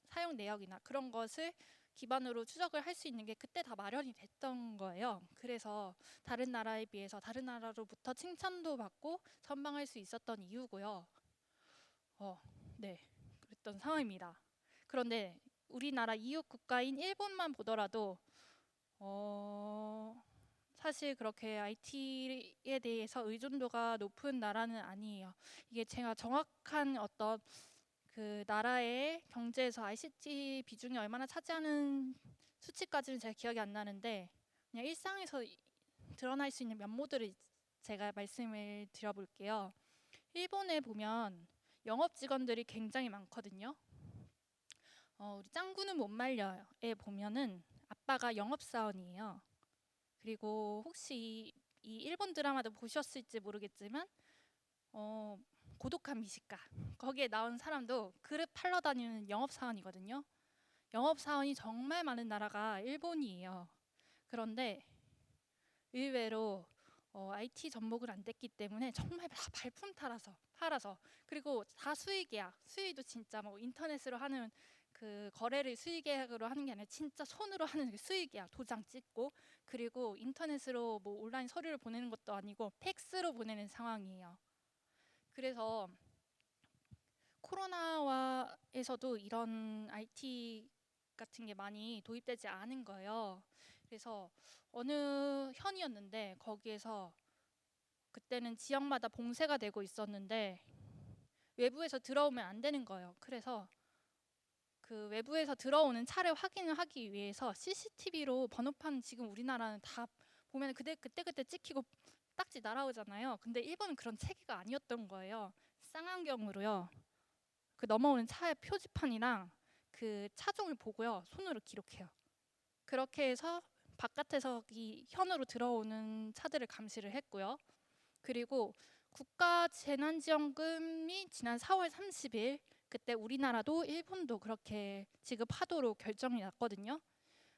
S1: 사용 내역이나 그런 것을 기반으로 추적을 할 수 있는 게 그때 다 마련이 됐던 거예요. 그래서 다른 나라에 비해서 다른 나라로부터 칭찬도 받고 선방할 수 있었던 이유고요. 네, 그랬던 상황입니다. 그런데 우리나라 이웃 국가인 일본만 보더라도 사실 그렇게 IT에 대해서 의존도가 높은 나라는 아니에요. 이게 제가 정확한 어떤 그 나라의 경제에서 ICT 비중이 얼마나 차지하는 수치까지는 제가 기억이 안 나는데 그냥 일상에서 드러날 수 있는 면모들을 제가 말씀을 드려볼게요. 일본에 보면 영업 직원들이 굉장히 많거든요. 우리 짱구는 못 말려에 보면은 아빠가 영업사원이에요. 그리고 혹시 이 일본 드라마도 보셨을지 모르겠지만 고독한 미식가 거기에 나온 사람도 그릇 팔러 다니는 영업사원이거든요. 영업사원이 정말 많은 나라가 일본이에요. 그런데 의외로 IT 접목을 안 됐기 때문에 정말 다 발품 팔아서 그리고 다 수의계약 수의도 진짜 뭐 인터넷으로 하는 그 거래를 수의계약으로 하는 게 아니라 진짜 손으로 하는 그 수의계약 도장 찍고 그리고 인터넷으로 뭐 온라인 서류를 보내는 것도 아니고 팩스로 보내는 상황이에요. 그래서 코로나와에서도 이런 IT 같은 게 많이 도입되지 않은 거예요. 그래서 어느 현이었는데 거기에서 그때는 지역마다 봉쇄가 되고 있었는데 외부에서 들어오면 안 되는 거예요. 그래서 그 외부에서 들어오는 차를 확인을 하기 위해서 CCTV로 번호판 지금 우리나라는 다 보면 그때 찍히고 딱지 날아오잖아요. 근데 일본은 그런 체계가 아니었던 거예요. 쌍안경으로요. 그 넘어오는 차의 표지판이랑 그 차종을 보고요. 손으로 기록해요. 그렇게 해서 바깥에서 이 현으로 들어오는 차들을 감시를 했고요. 그리고 국가 재난지원금이 지난 4월 30일 그때 우리나라도 일본도 그렇게 지급하도록 결정이 났거든요.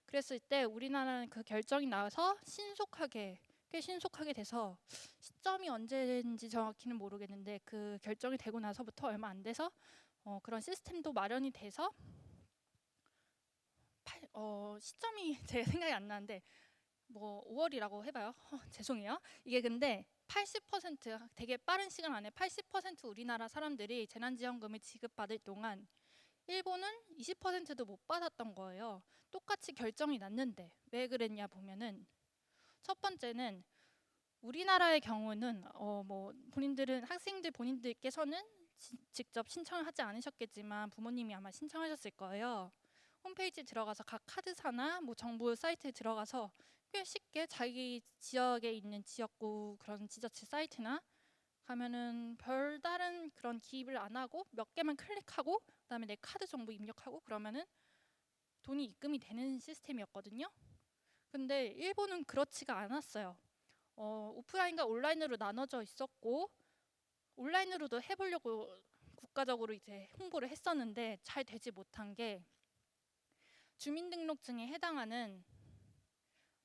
S1: 그랬을 때 우리나라는 그 결정이 나와서 꽤 신속하게 돼서 시점이 언제인지 정확히는 모르겠는데 그 결정이 되고 나서부터 얼마 안 돼서 그런 시스템도 마련이 돼서 시점이 제 생각이 안 나는데 뭐 5월이라고 해봐요. 죄송해요. 이게 근데 80% 되게 빠른 시간 안에 80% 우리나라 사람들이 재난지원금을 지급받을 동안 일본은 20%도 못 받았던 거예요. 똑같이 결정이 났는데 왜 그랬냐 보면은 첫 번째는 우리나라의 경우는 뭐 학생들 본인들께서는 직접 신청을 하지 않으셨겠지만 부모님이 아마 신청하셨을 거예요. 홈페이지 들어가서 각 카드사나 뭐 정부 사이트에 들어가서 꽤 쉽게 자기 지역에 있는 지역구 그런 지자체 사이트나 가면은 별다른 그런 기입을 안 하고 몇 개만 클릭하고 그다음에 내 카드 정보 입력하고 그러면은 돈이 입금이 되는 시스템이었거든요. 근데 일본은 그렇지가 않았어요. 오프라인과 온라인으로 나눠져 있었고 온라인으로도 해보려고 국가적으로 이제 홍보를 했었는데 잘 되지 못한 게 주민등록증에 해당하는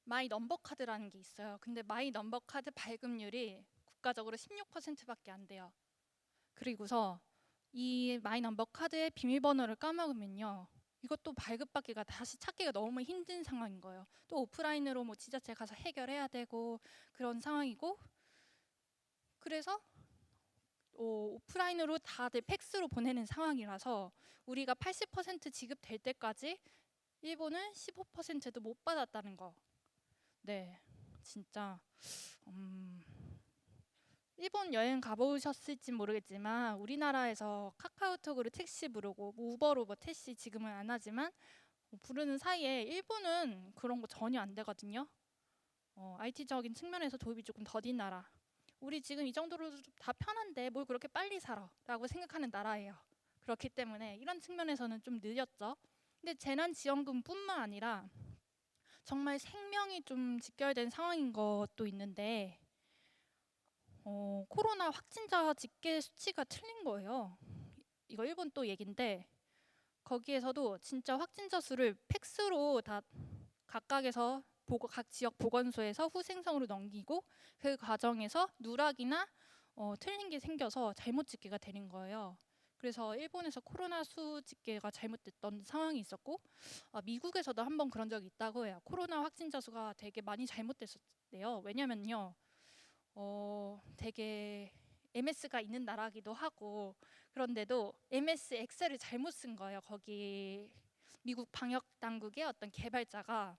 S1: 마이 넘버 카드라는 게 있어요. 근데 마이 넘버 카드 발급률이 국가적으로 16%밖에 안 돼요. 그리고서 이 마이 넘버 카드의 비밀번호를 까먹으면요. 이것도 발급받기가 다시 찾기가 너무 힘든 상황인 거예요. 또 오프라인으로 뭐 지자체 가서 해결해야 되고 그런 상황이고 그래서 오프라인으로 다들 팩스로 보내는 상황이라서 우리가 80% 지급될 때까지 일본은 15%도 못 받았다는 거. 네, 진짜 일본 여행 가보셨을지 모르겠지만 우리나라에서 카카오톡으로 택시 부르고 뭐 우버로 뭐 택시 지금은 안 하지만 부르는 사이에 일본은 그런 거 전혀 안 되거든요. IT적인 측면에서 도입이 조금 더딘 나라. 우리 지금 이 정도로 다 편한데 뭘 그렇게 빨리 살아 라고 생각하는 나라예요. 그렇기 때문에 이런 측면에서는 좀 느렸죠. 근데 재난지원금뿐만 아니라 정말 생명이 좀 직결된 상황인 것도 있는데 코로나 확진자 집계 수치가 틀린 거예요. 이거 일본 또 얘긴데 거기에서도 진짜 확진자 수를 팩스로 다 각각에서 각 지역 보건소에서 후생성으로 넘기고 그 과정에서 누락이나 틀린 게 생겨서 잘못 집계가 되는 거예요. 그래서 일본에서 코로나 수 집계가 잘못됐던 상황이 있었고 미국에서도 한번 그런 적이 있다고 해요. 코로나 확진자 수가 되게 많이 잘못됐었대요. 왜냐면요. 되게 MS가 있는 나라기도 하고 그런데도 MS 엑셀을 잘못 쓴 거예요. 거기 미국 방역 당국의 어떤 개발자가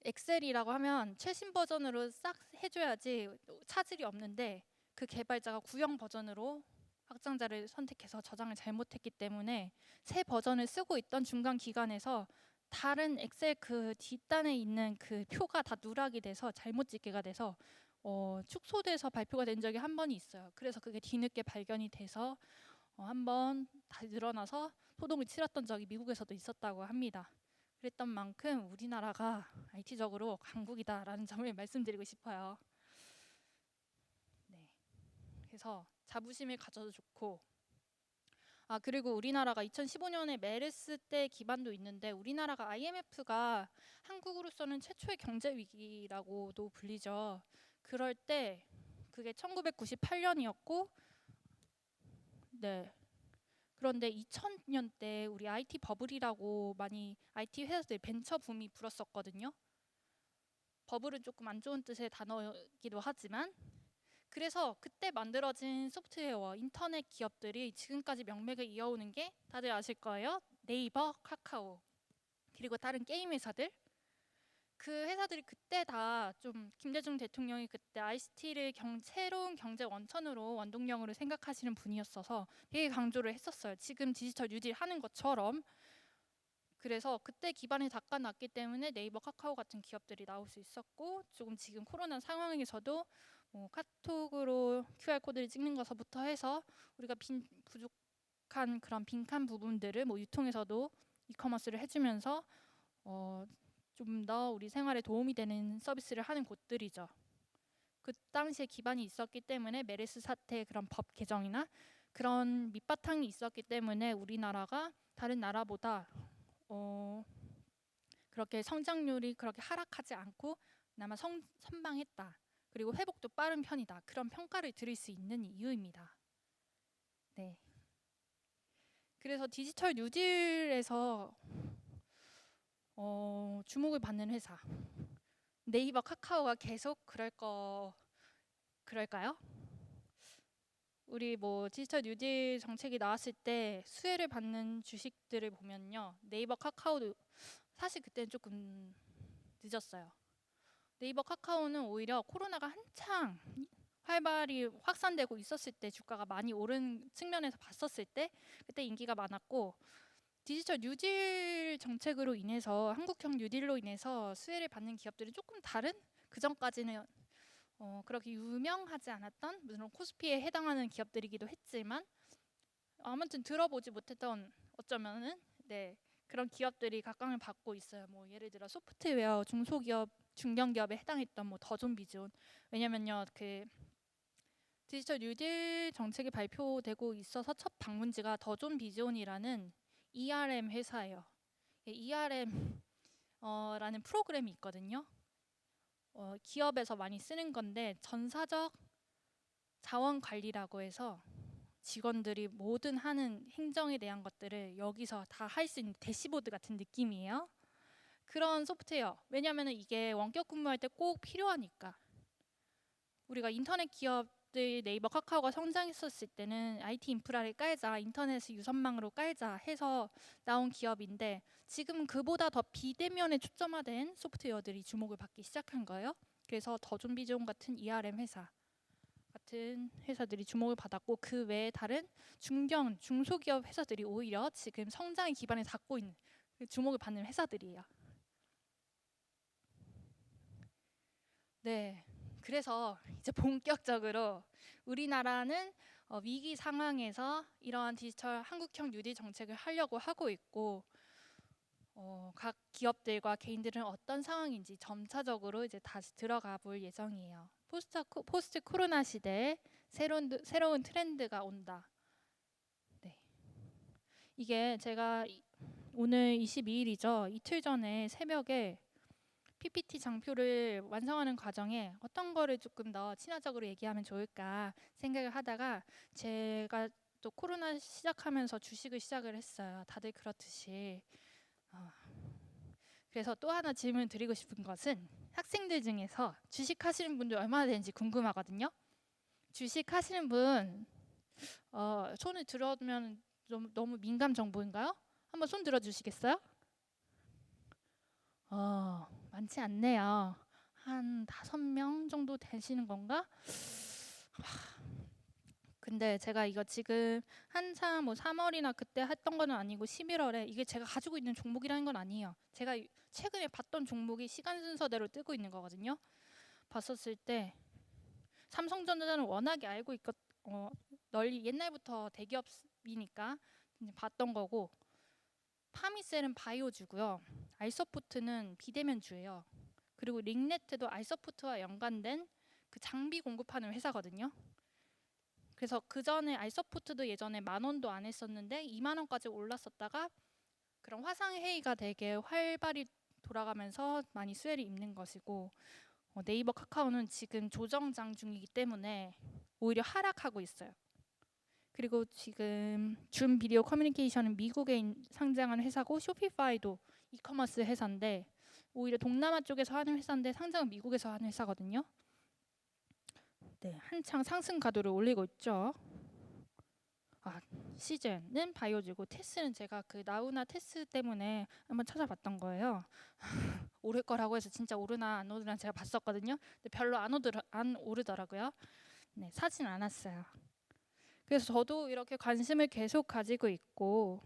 S1: 엑셀이라고 하면 최신 버전으로 싹 해줘야지 차질이 없는데 그 개발자가 구형 버전으로 확장자를 선택해서 저장을 잘못했기 때문에 새 버전을 쓰고 있던 중간 기간에서 다른 엑셀 그 뒷단에 있는 그 표가 다 누락이 돼서 잘못 집계가 돼서 축소돼서 발표가 된 적이 한 번이 있어요. 그래서 그게 뒤늦게 발견이 돼서 한번 다 늘어나서 소동을 치렀던 적이 미국에서도 있었다고 합니다. 그랬던 만큼 우리나라가 IT적으로 강국이다라는 점을 말씀드리고 싶어요. 네. 그래서 자부심을 가져도 좋고 그리고 우리나라가 2015년에 메르스 때 기반도 있는데 우리나라가 IMF가 한국으로서는 최초의 경제 위기라고도 불리죠. 그럴 때 그게 1998년이었고 네. 그런데 2000년대 우리 IT 버블이라고 많이 IT 회사들 벤처 붐이 불었었거든요. 버블은 조금 안 좋은 뜻의 단어이기도 하지만 그래서 그때 만들어진 소프트웨어, 인터넷 기업들이 지금까지 명맥을 이어오는 게 다들 아실 거예요. 네이버, 카카오, 그리고 다른 게임 회사들. 그 회사들이 그때 다 좀 김대중 대통령이 그때 ICT를 새로운 경제 원천으로 원동력으로 생각하시는 분이었어서 되게 강조를 했었어요. 지금 디지털 뉴딜 하는 것처럼. 그래서 그때 기반을 닦아놨기 때문에 네이버, 카카오 같은 기업들이 나올 수 있었고 조금 지금 코로나 상황에서도 카톡으로 QR 코드를 찍는 것부터 해서 우리가 부족한 그런 빈칸 부분들을 유통에서도 이커머스를 해주면서 좀 더 우리 생활에 도움이 되는 서비스를 하는 곳들이죠. 그 당시에 기반이 있었기 때문에 메르스 사태 그런 법 개정이나 그런 밑바탕이 있었기 때문에 우리나라가 다른 나라보다 그렇게 성장률이 그렇게 하락하지 않고 그나마 선방했다. 그리고 회복도 빠른 편이다. 그런 평가를 드릴 수 있는 이유입니다. 네. 그래서 디지털 뉴딜에서 주목을 받는 회사 네이버, 카카오가 계속 그럴까요? 우리 디지털 뉴딜 정책이 나왔을 때 수혜를 받는 주식들을 보면요. 네이버, 카카오도 사실 그때는 조금 늦었어요. 네이버, 카카오는 오히려 코로나가 한창 활발히 확산되고 있었을 때 주가가 많이 오른 측면에서 봤었을 때 그때 인기가 많았고 디지털 뉴딜 정책으로 인해서 한국형 뉴딜로 인해서 수혜를 받는 기업들이 조금 다른 그 전까지는 그렇게 유명하지 않았던 물론 코스피에 해당하는 기업들이기도 했지만 아무튼 들어보지 못했던 어쩌면은 그런 기업들이 각광을 받고 있어요. 예를 들어 소프트웨어 중소기업 중견기업에 해당했던 더존비존 왜냐면요 그 디지털 뉴딜 정책이 발표되고 있어서 첫 방문지가 더존비존이라는 ERM 회사예요. ERM 라는 프로그램이 있거든요. 기업에서 많이 쓰는 건데 전사적 자원 관리라고 해서 직원들이 모든 하는 행정에 대한 것들을 여기서 다 할 수 있는 대시보드 같은 느낌이에요. 그런 소프트웨어. 왜냐하면 이게 원격 근무할 때 꼭 필요하니까. 우리가 인터넷 기업들 네이버, 카카오가 성장했었을 때는 IT 인프라를 깔자, 인터넷을 유선망으로 깔자 해서 나온 기업인데 지금은 그보다 더 비대면에 초점화된 소프트웨어들이 주목을 받기 시작한 거예요. 그래서 더존비존 같은 ERM 회사 같은 회사들이 주목을 받았고 그 외에 다른 중소기업 회사들이 오히려 지금 성장의 기반을 닦고 있는 주목을 받는 회사들이에요. 네, 그래서 이제 본격적으로 우리나라는 위기 상황에서 이러한 디지털 한국형 뉴딜 정책을 하려고 하고 있고 각 기업들과 개인들은 어떤 상황인지 점차적으로 이제 다시 들어가 볼 예정이에요. 포스트 코로나 시대에 새로운 트렌드가 온다. 네. 이게 제가 오늘 22일이죠. 이틀 전에 새벽에 PPT 장표를 완성하는 과정에 어떤 거를 조금 더 친화적으로 얘기하면 좋을까 생각을 하다가 제가 또 코로나 시작하면서 주식을 시작을 했어요. 다들 그렇듯이. 어, 그래서 또 하나 질문 드리고 싶은 것은 학생들 중에서 주식 하시는 분들 얼마나 되는지 궁금하거든요. 주식 하시는 분 손을 들어면 좀 너무 민감 정보인가요? 한번 손 들어주시겠어요? 많지 않네요. 한 5명 정도 되시는 건가? 근데 제가 이거 지금 한참 뭐 3월이나 그때 했던 거는 아니고 11월에 이게 제가 가지고 있는 종목이라는 건 아니에요. 제가 최근에 봤던 종목이 시간 순서대로 뜨고 있는 거거든요. 봤었을 때 삼성전자는 워낙에 알고 있고 널리 옛날부터 대기업이니까 이제 봤던 거고, 파미셀은 바이오주고요. 알서포트는 비대면주예요. 그리고 링네트도 알서포트와 연관된 그 장비 공급하는 회사거든요. 그래서 그 전에 알서포트도 예전에 10,000원도 안 했었는데 20,000원까지 올랐었다가 그런 화상회의가 되게 활발히 돌아가면서 많이 수혜를 입는 것이고, 네이버 카카오는 지금 조정장 중이기 때문에 오히려 하락하고 있어요. 그리고 지금 줌 비디오 커뮤니케이션은 미국에 상장한 회사고, 쇼피파이도 이커머스 회사인데 오히려 동남아 쪽에서 하는 회사인데 상장은 미국에서 하는 회사거든요. 네, 한창 상승 가도를 올리고 있죠. 시즌은 바이오주고, 테스는 제가 그 나우나 테스 때문에 한번 찾아봤던 거예요. 오를 거라고 해서 진짜 오르나 안 오르나 제가 봤었거든요. 근데 별로 안 오르더라고요. 네, 사진 않았어요. 그래서 저도 이렇게 관심을 계속 가지고 있고,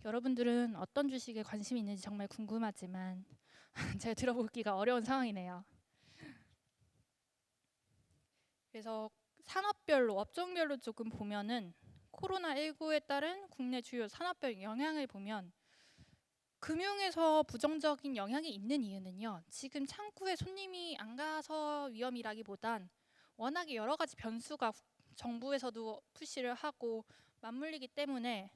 S1: 여러분들은 어떤 주식에 관심이 있는지 정말 궁금하지만 제가 들어보기가 어려운 상황이네요. 그래서 산업별로, 업종별로 조금 보면은 코로나19에 따른 국내 주요 산업별 영향을 보면 금융에서 부정적인 영향이 있는 이유는요, 지금 창구에 손님이 안 가서 위험이라기보단 워낙에 여러 가지 변수가 정부에서도 푸시를 하고 맞물리기 때문에,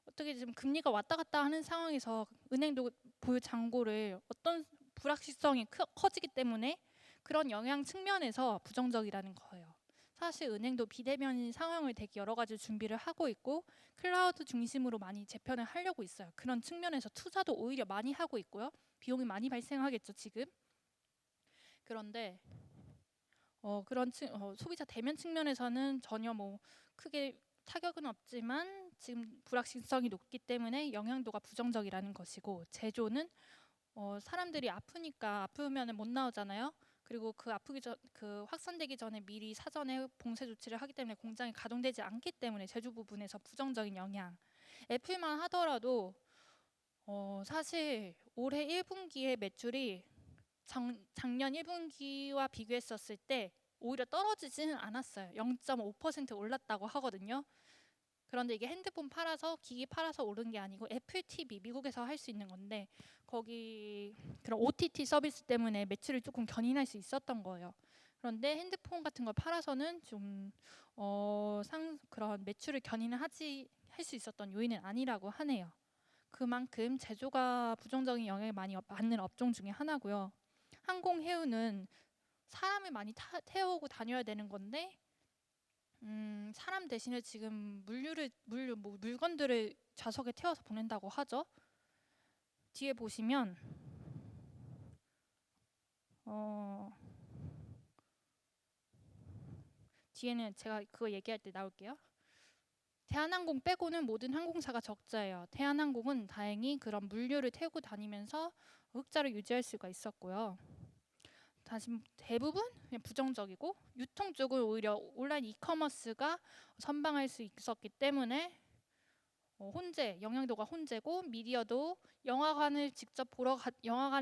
S1: 어떻게 지금 금리가 왔다 갔다 하는 상황에서 은행도 보유 잔고를 어떤 불확실성이 커지기 때문에 그런 영향 측면에서 부정적이라는 거예요. 사실 은행도 비대면 상황을 되게 여러 가지 준비를 하고 있고 클라우드 중심으로 많이 재편을 하려고 있어요. 그런 측면에서 투자도 오히려 많이 하고 있고요. 비용이 많이 발생하겠죠, 지금. 그런데 그런 소비자 대면 측면에서는 전혀 뭐 크게 타격은 없지만 지금 불확실성이 높기 때문에 영향도가 부정적이라는 것이고, 제조는 사람들이 아프면 못 나오잖아요. 그리고 그 확산되기 전에 미리 사전에 봉쇄 조치를 하기 때문에 공장이 가동되지 않기 때문에 제조 부분에서 부정적인 영향. 애플만 하더라도 사실 올해 1분기에 매출이 작년 1분기와 비교했었을 때 오히려 떨어지지는 않았어요. 0.5% 올랐다고 하거든요. 그런데 이게 핸드폰 팔아서, 기기 팔아서 오른 게 아니고 애플 TV, 미국에서 할 수 있는 건데 거기 그런 OTT 서비스 때문에 매출을 조금 견인할 수 있었던 거예요. 그런데 핸드폰 같은 걸 팔아서는 좀 그런 매출을 견인을 할 수 있었던 요인은 아니라고 하네요. 그만큼 제조가 부정적인 영향을 많이 받는 업종 중에 하나고요. 항공 해운은 사람을 많이 태우고 다녀야 되는 건데 사람 대신에 지금 물건들을 좌석에 태워서 보낸다고 하죠. 뒤에 보시면 뒤에는 제가 그거 얘기할 때 나올게요. 대한항공 빼고는 모든 항공사가 적자예요. 대한항공은 다행히 그런 물류를 태우고 다니면서 흑자를 유지할 수가 있었고요. 다시 대부분 그냥 부정적이고, 유통 쪽은 오히려 온라인 이커머스가 선방할 수 있었기 때문에 영향도가 혼재고, 미디어도 영화관에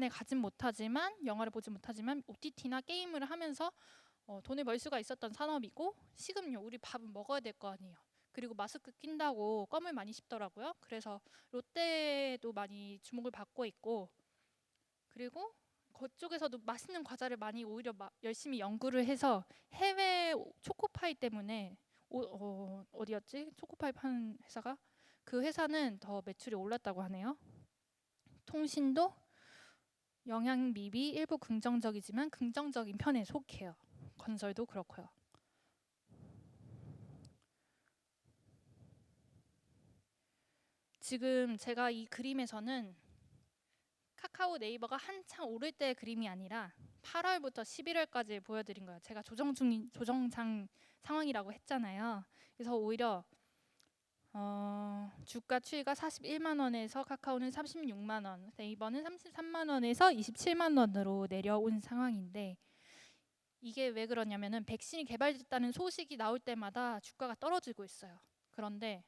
S1: 가진 못하지만 영화를 보지 못하지만 OTT나 게임을 하면서 돈을 벌 수가 있었던 산업이고, 식음료, 우리 밥은 먹어야 될 거 아니에요. 그리고 마스크 낀다고 껌을 많이 씹더라고요. 그래서 롯데도 많이 주목을 받고 있고, 그리고 그쪽에서도 맛있는 과자를 많이 오히려 열심히 연구를 해서 해외 초코파이 때문에 어디였지? 초코파이 파는 회사가? 그 회사는 더 매출이 올랐다고 하네요. 통신도 영향 미비 일부 긍정적이지만 긍정적인 편에 속해요. 건설도 그렇고요. 지금 제가 이 그림에서는 카카오 네이버가 한창 오를 때의 그림이 아니라 8월부터 11월까지 보여드린 거예요. 제가 조정장 상황이라고 했잖아요. 그래서 오히려 주가 추이가 41만 원에서 카카오는 36만 원, 네이버는 33만 원에서 27만 원으로 내려온 상황인데, 이게 왜 그러냐면은 백신이 개발됐다는 소식이 나올 때마다 주가가 떨어지고 있어요. 그런데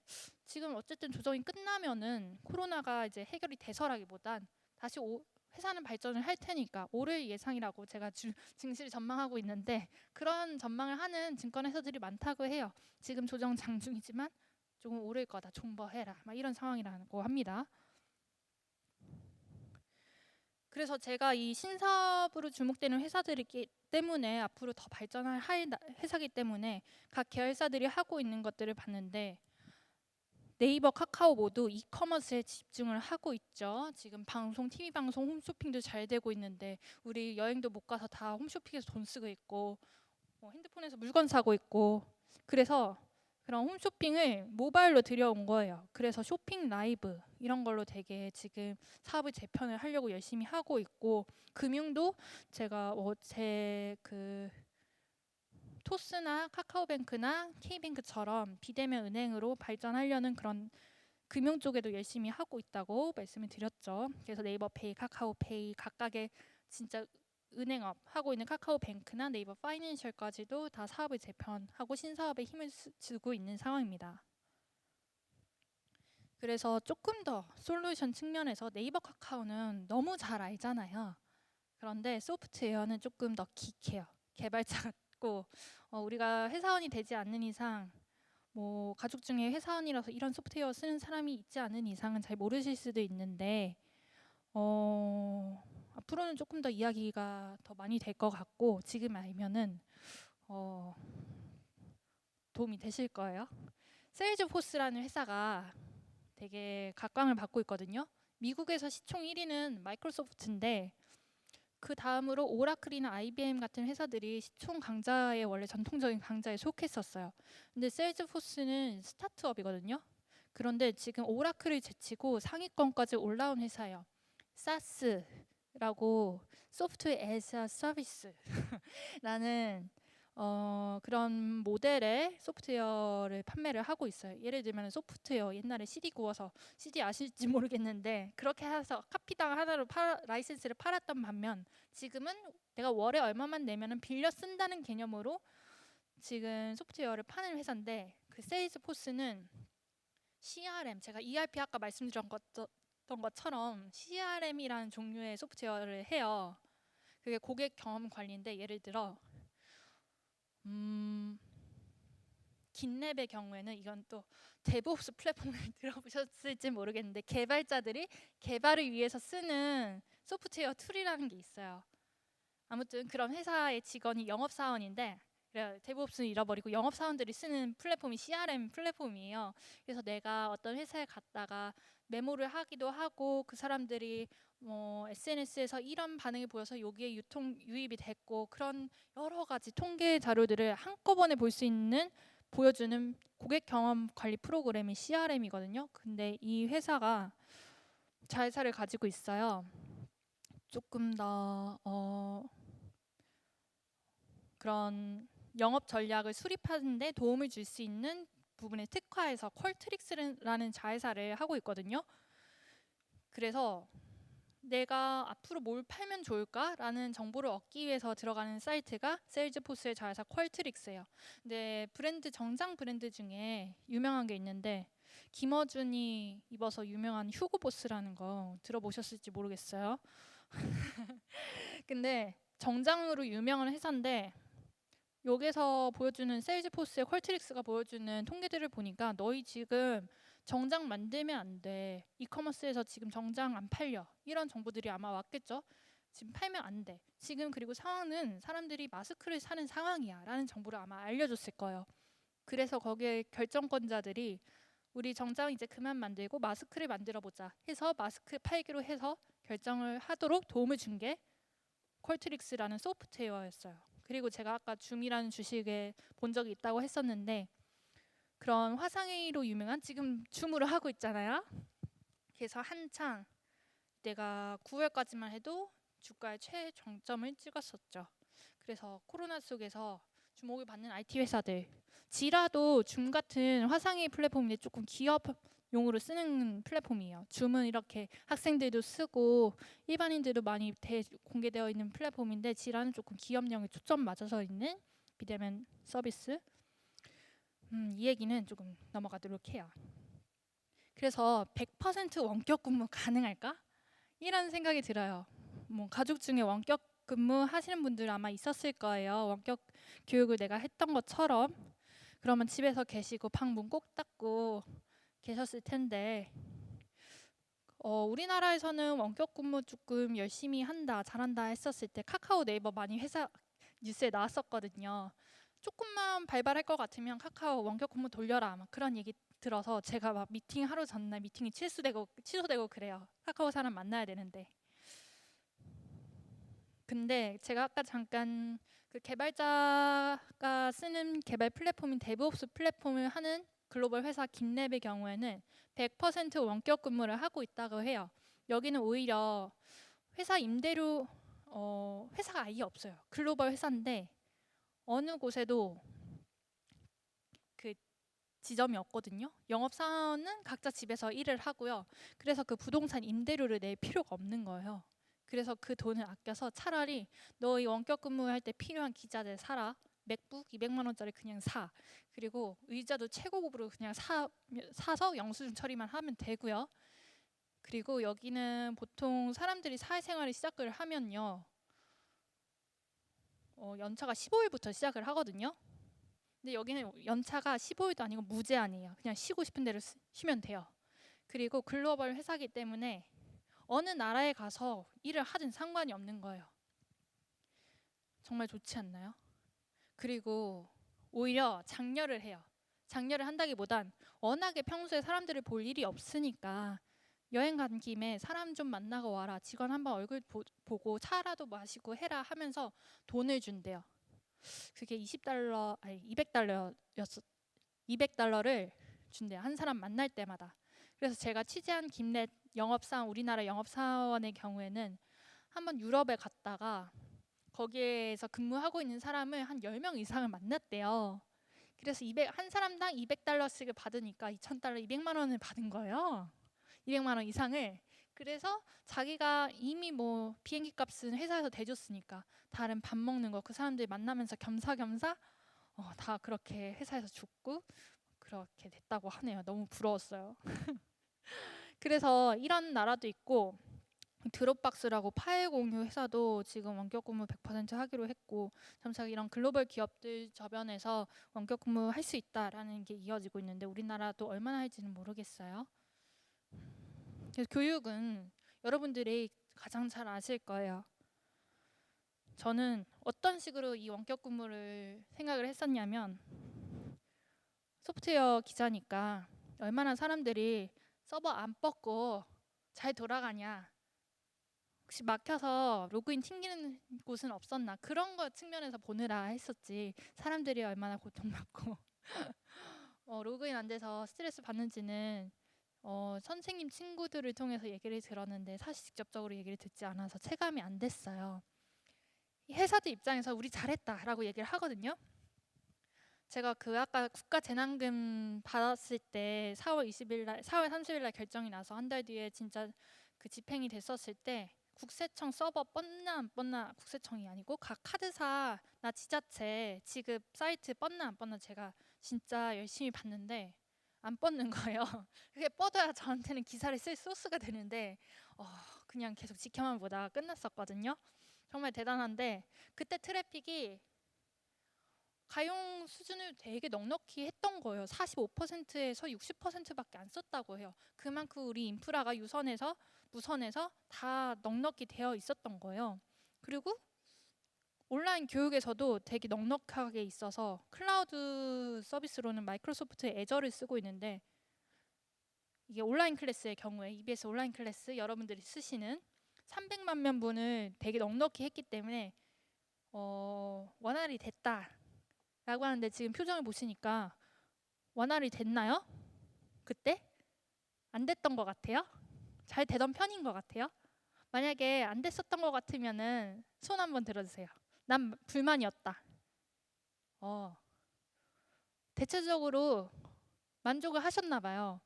S1: 지금 어쨌든 조정이 끝나면은 코로나가 이제 해결이 돼서라기보단 다시 회사는 발전을 할 테니까 오를 예상이라고 제가 증시를 전망하고 있는데, 그런 전망을 하는 증권 회사들이 많다고 해요. 지금 조정 장중이지만 조금 오를 거다, 존버해라, 막 이런 상황이라고 합니다. 그래서 제가 이 신사업으로 주목되는 회사들이기 때문에 앞으로 더 발전할 회사이기 때문에 각 계열사들이 하고 있는 것들을 봤는데, 네이버, 카카오 모두 이커머스에 집중을 하고 있죠. 지금 방송, TV 방송, 홈쇼핑도 잘 되고 있는데 우리 여행도 못 가서 다 홈쇼핑에서 돈 쓰고 있고 핸드폰에서 물건 사고 있고, 그래서 그런 홈쇼핑을 모바일로 들여온 거예요. 그래서 쇼핑 라이브 이런 걸로 되게 지금 사업을 재편을 하려고 열심히 하고 있고, 금융도 제가 제 토스나 카카오뱅크나 K뱅크처럼 비대면 은행으로 발전하려는 그런 금융 쪽에도 열심히 하고 있다고 말씀을 드렸죠. 그래서 네이버페이, 카카오페이 각각의 진짜 은행업 하고 있는 카카오뱅크나 네이버 파이낸셜까지도 다 사업을 재편하고 신사업에 힘을 주고 있는 상황입니다. 그래서 조금 더 솔루션 측면에서 네이버, 카카오는 너무 잘 알잖아요. 그런데 소프트웨어는 조금 더 기캐요. 개발자 같고 우리가 회사원이 되지 않는 이상, 뭐 가족 중에 회사원이라서 이런 소프트웨어 쓰는 사람이 있지 않은 이상은 잘 모르실 수도 있는데, 앞으로는 조금 더 이야기가 더 많이 될 것 같고 지금 알면은 도움이 되실 거예요. 세일즈포스라는 회사가 되게 각광을 받고 있거든요. 미국에서 시총 1위는 마이크로소프트인데, 그 다음으로 오라클이나 IBM 같은 회사들이 시총 강자에 원래 전통적인 강자에 속했었어요. 근데 세일즈포스는 스타트업이거든요. 그런데 지금 오라클을 제치고 상위권까지 올라온 회사예요. SaaS라고, 소프트웨어 as a service라는 그런 모델의 소프트웨어를 판매를 하고 있어요. 예를 들면 소프트웨어, 옛날에 CD 구워서, CD 아실지 모르겠는데 그렇게 해서 카피당 하나로 라이센스를 팔았던 반면, 지금은 내가 월에 얼마만 내면은 빌려 쓴다는 개념으로 지금 소프트웨어를 파는 회사인데, 그 세일즈포스는 CRM, 제가 ERP 아까 말씀드렸던 것처럼 CRM이라는 종류의 소프트웨어를 해요. 그게 고객 경험 관리인데, 예를 들어 긴랩의 경우에는, 이건 또 데브옵스 플랫폼을 들어보셨을지 모르겠는데 개발자들이 개발을 위해서 쓰는 소프트웨어 툴이라는 게 있어요. 아무튼 그런 회사의 직원이 영업사원인데, 데브옵스는 잃어버리고 영업사원들이 쓰는 플랫폼이 CRM 플랫폼이에요. 그래서 내가 어떤 회사에 갔다가 메모를 하기도 하고, 그 사람들이 SNS에서 이런 반응을 보여서 여기에 유입이 됐고, 그런 여러 가지 통계 자료들을 한꺼번에 볼 수 있는, 보여주는 고객 경험 관리 프로그램이 CRM이거든요. 근데 이 회사가 자회사를 가지고 있어요. 조금 더 그런 영업 전략을 수립하는 데 도움을 줄 수 있는 부분에 특화해서 퀄트릭스라는 자회사를 하고 있거든요. 그래서 내가 앞으로 뭘 팔면 좋을까라는 정보를 얻기 위해서 들어가는 사이트가 세일즈포스의 자회사 퀄트릭스예요. 근데 정장 브랜드 중에 유명한 게 있는데, 김어준이 입어서 유명한 휴고보스라는 거 들어보셨을지 모르겠어요. 근데 정장으로 유명한 회사인데, 여기서 보여주는 세일즈포스의 퀄트릭스가 보여주는 통계들을 보니까 너희 지금 정장 만들면 안 돼, 이커머스에서 지금 정장 안 팔려, 이런 정보들이 아마 왔겠죠. 지금 팔면 안 돼, 지금 그리고 상황은 사람들이 마스크를 사는 상황이야 라는 정보를 아마 알려줬을 거예요. 그래서 거기에 결정권자들이 우리 정장 이제 그만 만들고 마스크를 만들어 보자 해서 마스크 팔기로 해서 결정을 하도록 도움을 준 게 퀄트릭스라는 소프트웨어였어요. 그리고 제가 아까 줌이라는 주식에 본 적이 있다고 했었는데 그런 화상회의로 유명한 지금 줌으로 하고 있잖아요. 그래서 한창 내가 9월까지만 해도 주가의 최정점을 찍었었죠. 그래서 코로나 속에서 주목을 받는 IT 회사들, 지라도 줌 같은 화상회의 플랫폼인데 조금 기업용으로 쓰는 플랫폼이에요. 줌은 이렇게 학생들도 쓰고 일반인들도 많이 공개되어 있는 플랫폼인데 지라는 조금 기업용에 초점 맞춰서 있는 비대면 서비스. 이 얘기는 조금 넘어가도록 해요. 그래서 100% 원격 근무 가능할까? 이런 생각이 들어요. 뭐 가족 중에 원격 근무 하시는 분들 아마 있었을 거예요. 원격 교육을 내가 했던 것처럼. 그러면 집에서 계시고 방문 꼭 닫고 계셨을 텐데 우리나라에서는 원격 근무 조금 열심히 한다, 잘한다 했었을 때 카카오, 네이버 많이 회사 뉴스에 나왔었거든요. 조금만 발발할 것 같으면 카카오 원격 근무 돌려라 막 그런 얘기 들어서 제가 막 미팅 하루 전날 미팅이 취소되고 그래요. 카카오 사람 만나야 되는데. 근데 제가 아까 잠깐 그 개발자가 쓰는 개발 플랫폼인 데브옵스 플랫폼을 하는 글로벌 회사 긴랩의 경우에는 100% 원격 근무를 하고 있다고 해요. 여기는 오히려 회사 임대료 회사가 아예 없어요. 글로벌 회사인데 어느 곳에도 그 지점이 없거든요. 영업사원은 각자 집에서 일을 하고요. 그래서 그 부동산 임대료를 낼 필요가 없는 거예요. 그래서 그 돈을 아껴서 차라리 너 이 원격 근무할 때 필요한 기자재 사라. 맥북 200만 원짜리 그냥 사. 그리고 의자도 최고급으로 그냥 사서 영수증 처리만 하면 되고요. 그리고 여기는 보통 사람들이 사회생활을 시작을 하면요. 연차가 15일부터 시작을 하거든요. 근데 여기는 연차가 15일도 아니고 무제한이에요. 그냥 쉬고 싶은 대로 쉬면 돼요. 그리고 글로벌 회사기 때문에 어느 나라에 가서 일을 하든 상관이 없는 거예요. 정말 좋지 않나요? 그리고 오히려 장려를 해요. 장려를 한다기보단 워낙에 평소에 사람들을 볼 일이 없으니까 여행 간 김에 사람 좀 만나고 와라. 직원 한번 얼굴 보고 차라도 마시고 해라 하면서 돈을 준대요. 그게 20달러, 아니 200달러였어. 200달러를 준대요. 한 사람 만날 때마다. 그래서 제가 취재한 김렛 영업사원, 우리나라 영업사원의 경우에는 한번 유럽에 갔다가 거기에서 근무하고 있는 사람을 한 10명 이상을 만났대요. 그래서 한 사람당 200달러씩을 받으니까 2,000달러, 200만 원을 받은 거예요. 200만 원 이상을. 그래서 자기가 이미 뭐 비행기 값은 회사에서 대줬으니까 다른 밥 먹는 거 그 사람들 만나면서 겸사겸사 다 그렇게 회사에서 줬고 그렇게 됐다고 하네요. 너무 부러웠어요. 그래서 이런 나라도 있고 드롭박스라고 파일 공유 회사도 지금 원격 근무 100% 하기로 했고 점차 이런 글로벌 기업들 저변에서 원격 근무 할 수 있다라는 게 이어지고 있는데 우리나라도 얼마나 할지는 모르겠어요. 그래서 교육은 여러분들이 가장 잘 아실 거예요. 저는 어떤 식으로 이 원격 근무를 생각을 했었냐면 소프트웨어 기자니까 얼마나 사람들이 서버 안 뻗고 잘 돌아가냐, 혹시 막혀서 로그인 튕기는 곳은 없었나, 그런 거 측면에서 보느라 했었지 사람들이 얼마나 고통받고 로그인 안 돼서 스트레스 받는지는 선생님 친구들을 통해서 얘기를 들었는데 사실 직접적으로 얘기를 듣지 않아서 체감이 안 됐어요. 회사들 입장에서 우리 잘했다라고 얘기를 하거든요. 제가 그 아까 국가재난금 받았을 때 4월 30일 날 결정이 나서 한 달 뒤에 진짜 그 집행이 됐었을 때 국세청 서버 뻗나 안 뻗나, 국세청이 아니고 각 카드사나 지자체 지급 사이트 뻗나 안 뻗나 제가 진짜 열심히 봤는데 안 뻗는 거예요. 그게 뻗어야 저한테는 기사를 쓸 소스가 되는데 그냥 계속 지켜만 보다가 끝났었거든요. 정말 대단한데 그때 트래픽이 가용 수준을 되게 넉넉히 했던 거예요. 45%에서 60%밖에 안 썼다고 해요. 그만큼 우리 인프라가 무선에서 다 넉넉히 되어 있었던 거예요. 그리고 온라인 교육에서도 되게 넉넉하게 있어서 클라우드 서비스로는 마이크로소프트의 애저를 쓰고 있는데, 이게 온라인 클래스의 경우에 EBS 온라인 클래스 여러분들이 쓰시는 300만 명분을 되게 넉넉히 했기 때문에 원활히 됐다라고 하는데, 지금 표정을 보시니까 원활히 됐나요? 그때? 안 됐던 것 같아요? 잘 되던 편인 것 같아요? 만약에 안 됐었던 것 같으면은 손 한번 들어주세요. 난 불만이었다. 어, 대체적으로 만족을 하셨나 봐요.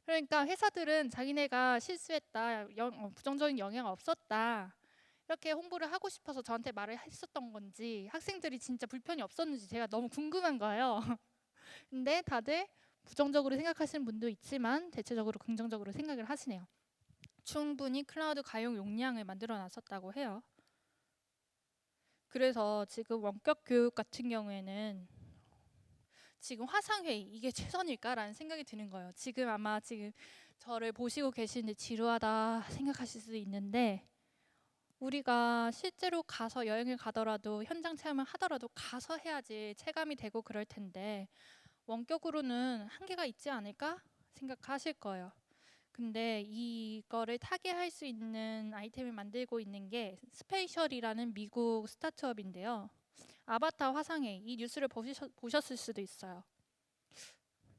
S1: 그러니까 회사들은 자기네가 실수했다, 부정적인 영향 없었다, 이렇게 홍보를 하고 싶어서 저한테 말을 했었던 건지, 학생들이 진짜 불편이 없었는지 제가 너무 궁금한 거예요. 근데 다들 부정적으로 생각하시는 분도 있지만 대체적으로 긍정적으로 생각을 하시네요. 충분히 클라우드 가용 용량을 만들어 놨었다고 해요. 그래서 지금 원격 교육 같은 경우에는 지금 화상회의 이게 최선일까라는 생각이 드는 거예요. 지금 아마 지금 저를 보시고 계시는데 지루하다 생각하실 수도 있는데, 우리가 실제로 가서 여행을 가더라도 현장 체험을 하더라도 가서 해야지 체감이 되고 그럴 텐데, 원격으로는 한계가 있지 않을까 생각하실 거예요. 근데 이거를 타개할 수 있는 아이템을 만들고 있는 게 스페이셜이라는 미국 스타트업인데요. 아바타 화상회의, 이 뉴스를 보셨을 수도 있어요.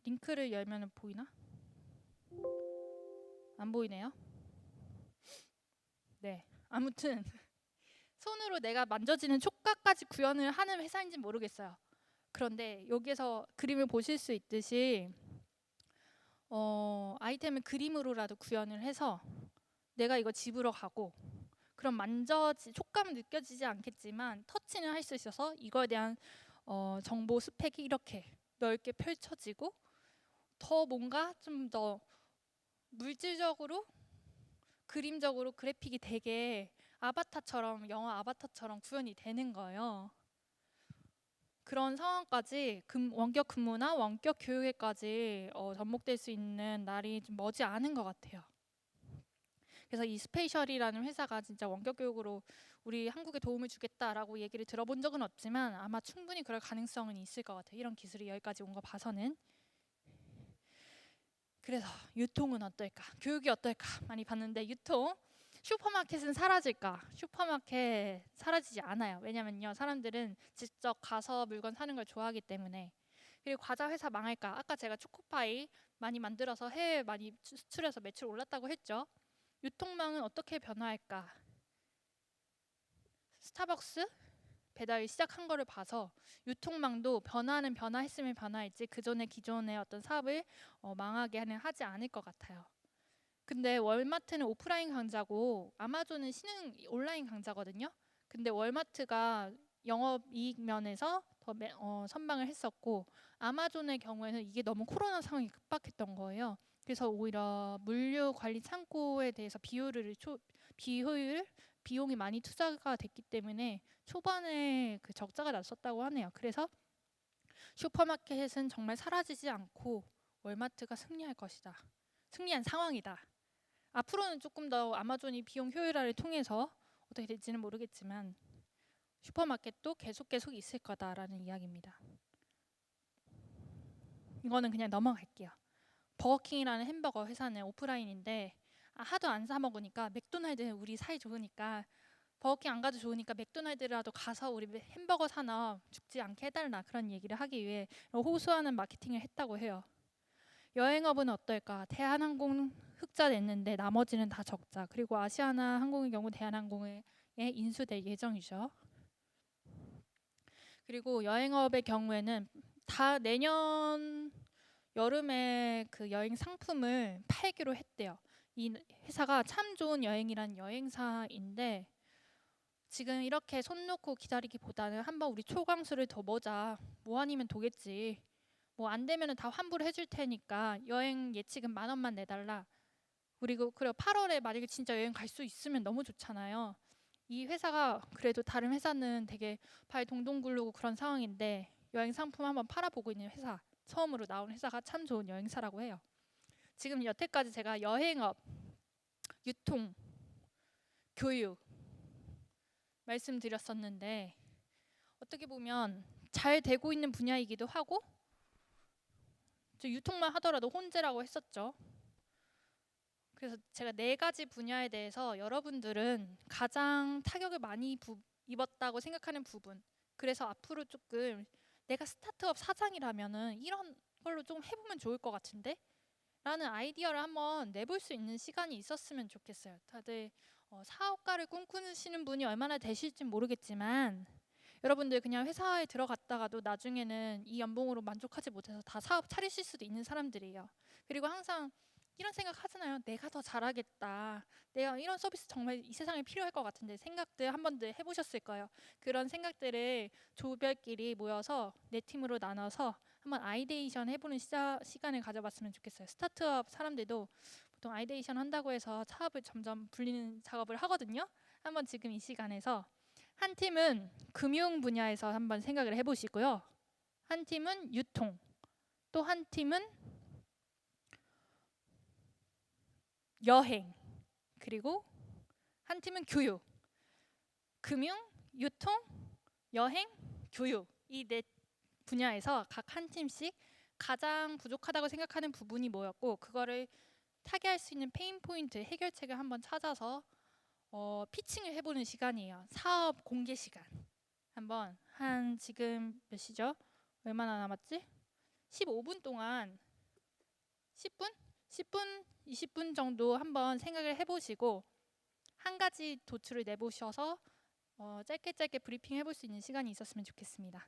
S1: 링크를 열면 보이나? 안 보이네요. 네. 아무튼 손으로 내가 만져지는 촉각까지 구현을 하는 회사인지 모르겠어요. 그런데 여기서 그림을 보실 수 있듯이 아이템을 그림으로라도 구현을 해서 내가 이거 집으러 가고, 그럼 촉감은 느껴지지 않겠지만 터치는 할 수 있어서 이거에 대한 정보 스펙이 이렇게 넓게 펼쳐지고, 더 뭔가 좀 더 물질적으로 그림적으로 그래픽이 되게 아바타처럼, 영화 아바타처럼 구현이 되는 거예요. 그런 상황까지 원격 근무나 원격 교육에까지 접목될 수 있는 날이 좀 머지 않은 것 같아요. 그래서 이 스페이셜이라는 회사가 진짜 원격 교육으로 우리 한국에 도움을 주겠다라고 얘기를 들어본 적은 없지만 아마 충분히 그럴 가능성은 있을 것 같아요. 이런 기술이 여기까지 온 거 봐서는. 그래서 유통은 어떨까? 교육이 어떨까? 많이 봤는데, 유통, 슈퍼마켓은 사라질까? 슈퍼마켓 사라지지 않아요. 왜냐면요, 사람들은 직접 가서 물건 사는 걸 좋아하기 때문에. 그리고 과자 회사 망할까? 아까 제가 초코파이 많이 만들어서 해외 많이 수출해서 매출 올랐다고 했죠. 유통망은 어떻게 변화할까? 스타벅스 배달 시작한 거를 봐서 유통망도 변화는 변화했으면 변화했지 그전에 기존의 어떤 사업을 망하게 하지 않을 것 같아요. 근데 월마트는 오프라인 강자고 아마존은 신흥 온라인 강자거든요. 근데 월마트가 영업이익 면에서 더 선방을 했었고, 아마존의 경우에는 이게 너무 코로나 상황이 급박했던 거예요. 그래서 오히려 물류 관리 창고에 대해서 비용이 많이 투자가 됐기 때문에 초반에 그 적자가 났었다고 하네요. 그래서 슈퍼마켓은 정말 사라지지 않고 월마트가 승리할 것이다. 승리한 상황이다. 앞으로는 조금 더 아마존이 비용 효율화를 통해서 어떻게 될지는 모르겠지만 슈퍼마켓도 계속 있을 거다라는 이야기입니다. 이거는 그냥 넘어갈게요. 버거킹이라는 햄버거 회사는 오프라인인데 하도 안 사 먹으니까, 맥도날드 우리 사이 좋으니까 버거킹 안 가도 좋으니까 맥도날드라도 가서 우리 햄버거 사나 죽지 않게 해달라, 그런 얘기를 하기 위해 호소하는 마케팅을 했다고 해요. 여행업은 어떨까? 대한항공 흑자 냈는데 나머지는 다 적자. 그리고 아시아나 항공의 경우 대한항공에 인수될 예정이죠. 그리고 여행업의 경우에는 다 내년 여름에 그 여행 상품을 팔기로 했대요. 이 회사가 참 좋은 여행이란 여행사인데, 지금 이렇게 손 놓고 기다리기보다는 한번 우리 초강수를 더 보자. 뭐 아니면 도겠지. 뭐 안 되면은 다 환불해 줄 테니까 여행 예치금 10,000원만 내달라. 그리고 8월에 만약에 진짜 여행 갈 수 있으면 너무 좋잖아요. 이 회사가 그래도 다른 회사는 되게 발 동동 구르고 그런 상황인데, 여행 상품 한번 팔아보고 있는 회사, 처음으로 나온 회사가 참 좋은 여행사라고 해요. 지금 여태까지 제가 여행업, 유통, 교육 말씀드렸었는데, 어떻게 보면 잘 되고 있는 분야이기도 하고, 저 유통만 하더라도 혼재라고 했었죠. 그래서 제가 네 가지 분야에 대해서 여러분들은 가장 타격을 많이 입었다고 생각하는 부분, 그래서 앞으로 조금 내가 스타트업 사장이라면은 이런 걸로 좀 해보면 좋을 것 같은데? 라는 아이디어를 한번 내볼 수 있는 시간이 있었으면 좋겠어요. 다들 사업가를 꿈꾸시는 분이 얼마나 되실진 모르겠지만 여러분들 그냥 회사에 들어갔다가도 나중에는 이 연봉으로 만족하지 못해서 다 사업 차리실 수도 있는 사람들이에요. 그리고 항상 이런 생각 하잖아요. 내가 더 잘하겠다. 내가 이런 서비스 정말 이 세상에 필요할 것 같은데 생각들 한 번들 해보셨을 거예요. 그런 생각들을 조별끼리 모여서 네 팀으로 나눠서 한번 아이데이션 해보는 시간을 가져봤으면 좋겠어요. 스타트업 사람들도 보통 아이데이션 한다고 해서 사업을 점점 불리는 작업을 하거든요. 한번 지금 이 시간에서 한 팀은 금융 분야에서 한번 생각을 해보시고요. 한 팀은 유통, 또 한 팀은 여행, 그리고 한 팀은 교육. 금융, 유통, 여행, 교육. 이 네 분야에서 각 한 팀씩 가장 부족하다고 생각하는 부분이 뭐였고, 그거를 타개할 수 있는 페인 포인트, 해결책을 한번 찾아서 피칭을 해보는 시간이에요. 사업 공개 시간. 한번 한 지금 몇 시죠? 얼마나 남았지? 15분 동안 10분? 10분, 20분 정도 한번 생각을 해보시고 한 가지 도출을 내보셔서 짧게 짧게 브리핑 해볼 수 있는 시간이 있었으면 좋겠습니다.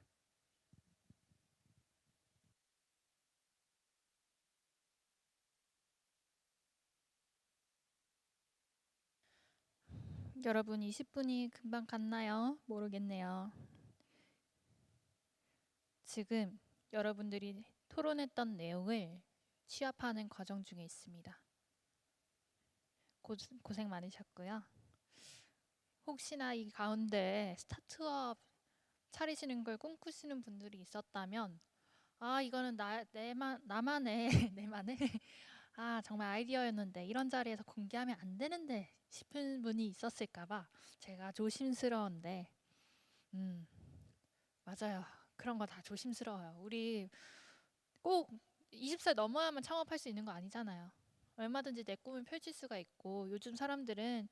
S1: 여러분 20분이 금방 갔나요? 모르겠네요. 지금 여러분들이 토론했던 내용을 취합하는 과정 중에 있습니다. 고생 많으셨고요. 혹시나 이 가운데 스타트업 차리시는 걸 꿈꾸시는 분들이 있었다면 아 이거는 나만의 내만의 아 정말 아이디어였는데 이런 자리에서 공개하면 안 되는데 싶은 분이 있었을까봐 제가 조심스러운데 맞아요. 그런 거 다 조심스러워요. 우리 꼭 20살 넘어야만 창업할 수 있는 거 아니잖아요. 얼마든지 내 꿈을 펼칠 수가 있고 요즘 사람들은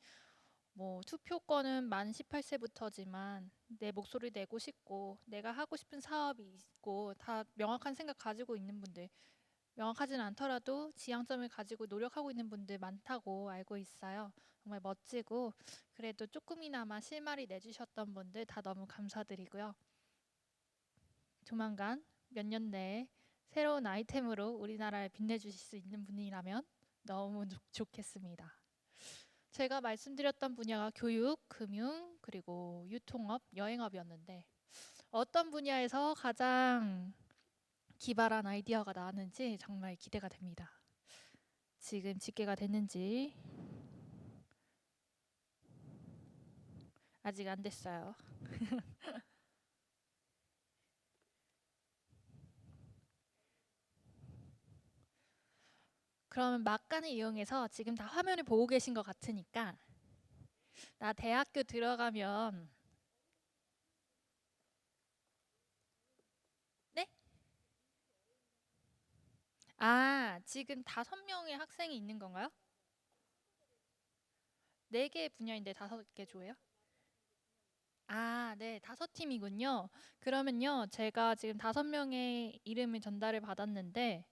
S1: 뭐 투표권은 만 18세부터지만 내 목소리 내고 싶고 내가 하고 싶은 사업이 있고 다 명확한 생각 가지고 있는 분들, 명확하지는 않더라도 지향점을 가지고 노력하고 있는 분들 많다고 알고 있어요. 정말 멋지고 그래도 조금이나마 실마리 내주셨던 분들 다 너무 감사드리고요. 조만간 몇 년 내에 새로운 아이템으로 우리나라를 빛내주실 수 있는 분이라면 너무 좋겠습니다. 제가 말씀드렸던 분야가 교육, 금융, 그리고 유통업, 여행업이었는데 어떤 분야에서 가장 기발한 아이디어가 나왔는지 정말 기대가 됩니다. 지금 집계가 됐는지 아직 안 됐어요. 그러면 막간을 이용해서 지금 다 화면을 보고 계신 것 같으니까 나 대학교 들어가면 네? 아, 지금 5명의 학생이 있는 건가요? 4개 분야인데 5개 조예요? 아, 네, 5팀이군요. 그러면요, 제가 지금 5명의 이름을 전달을 받았는데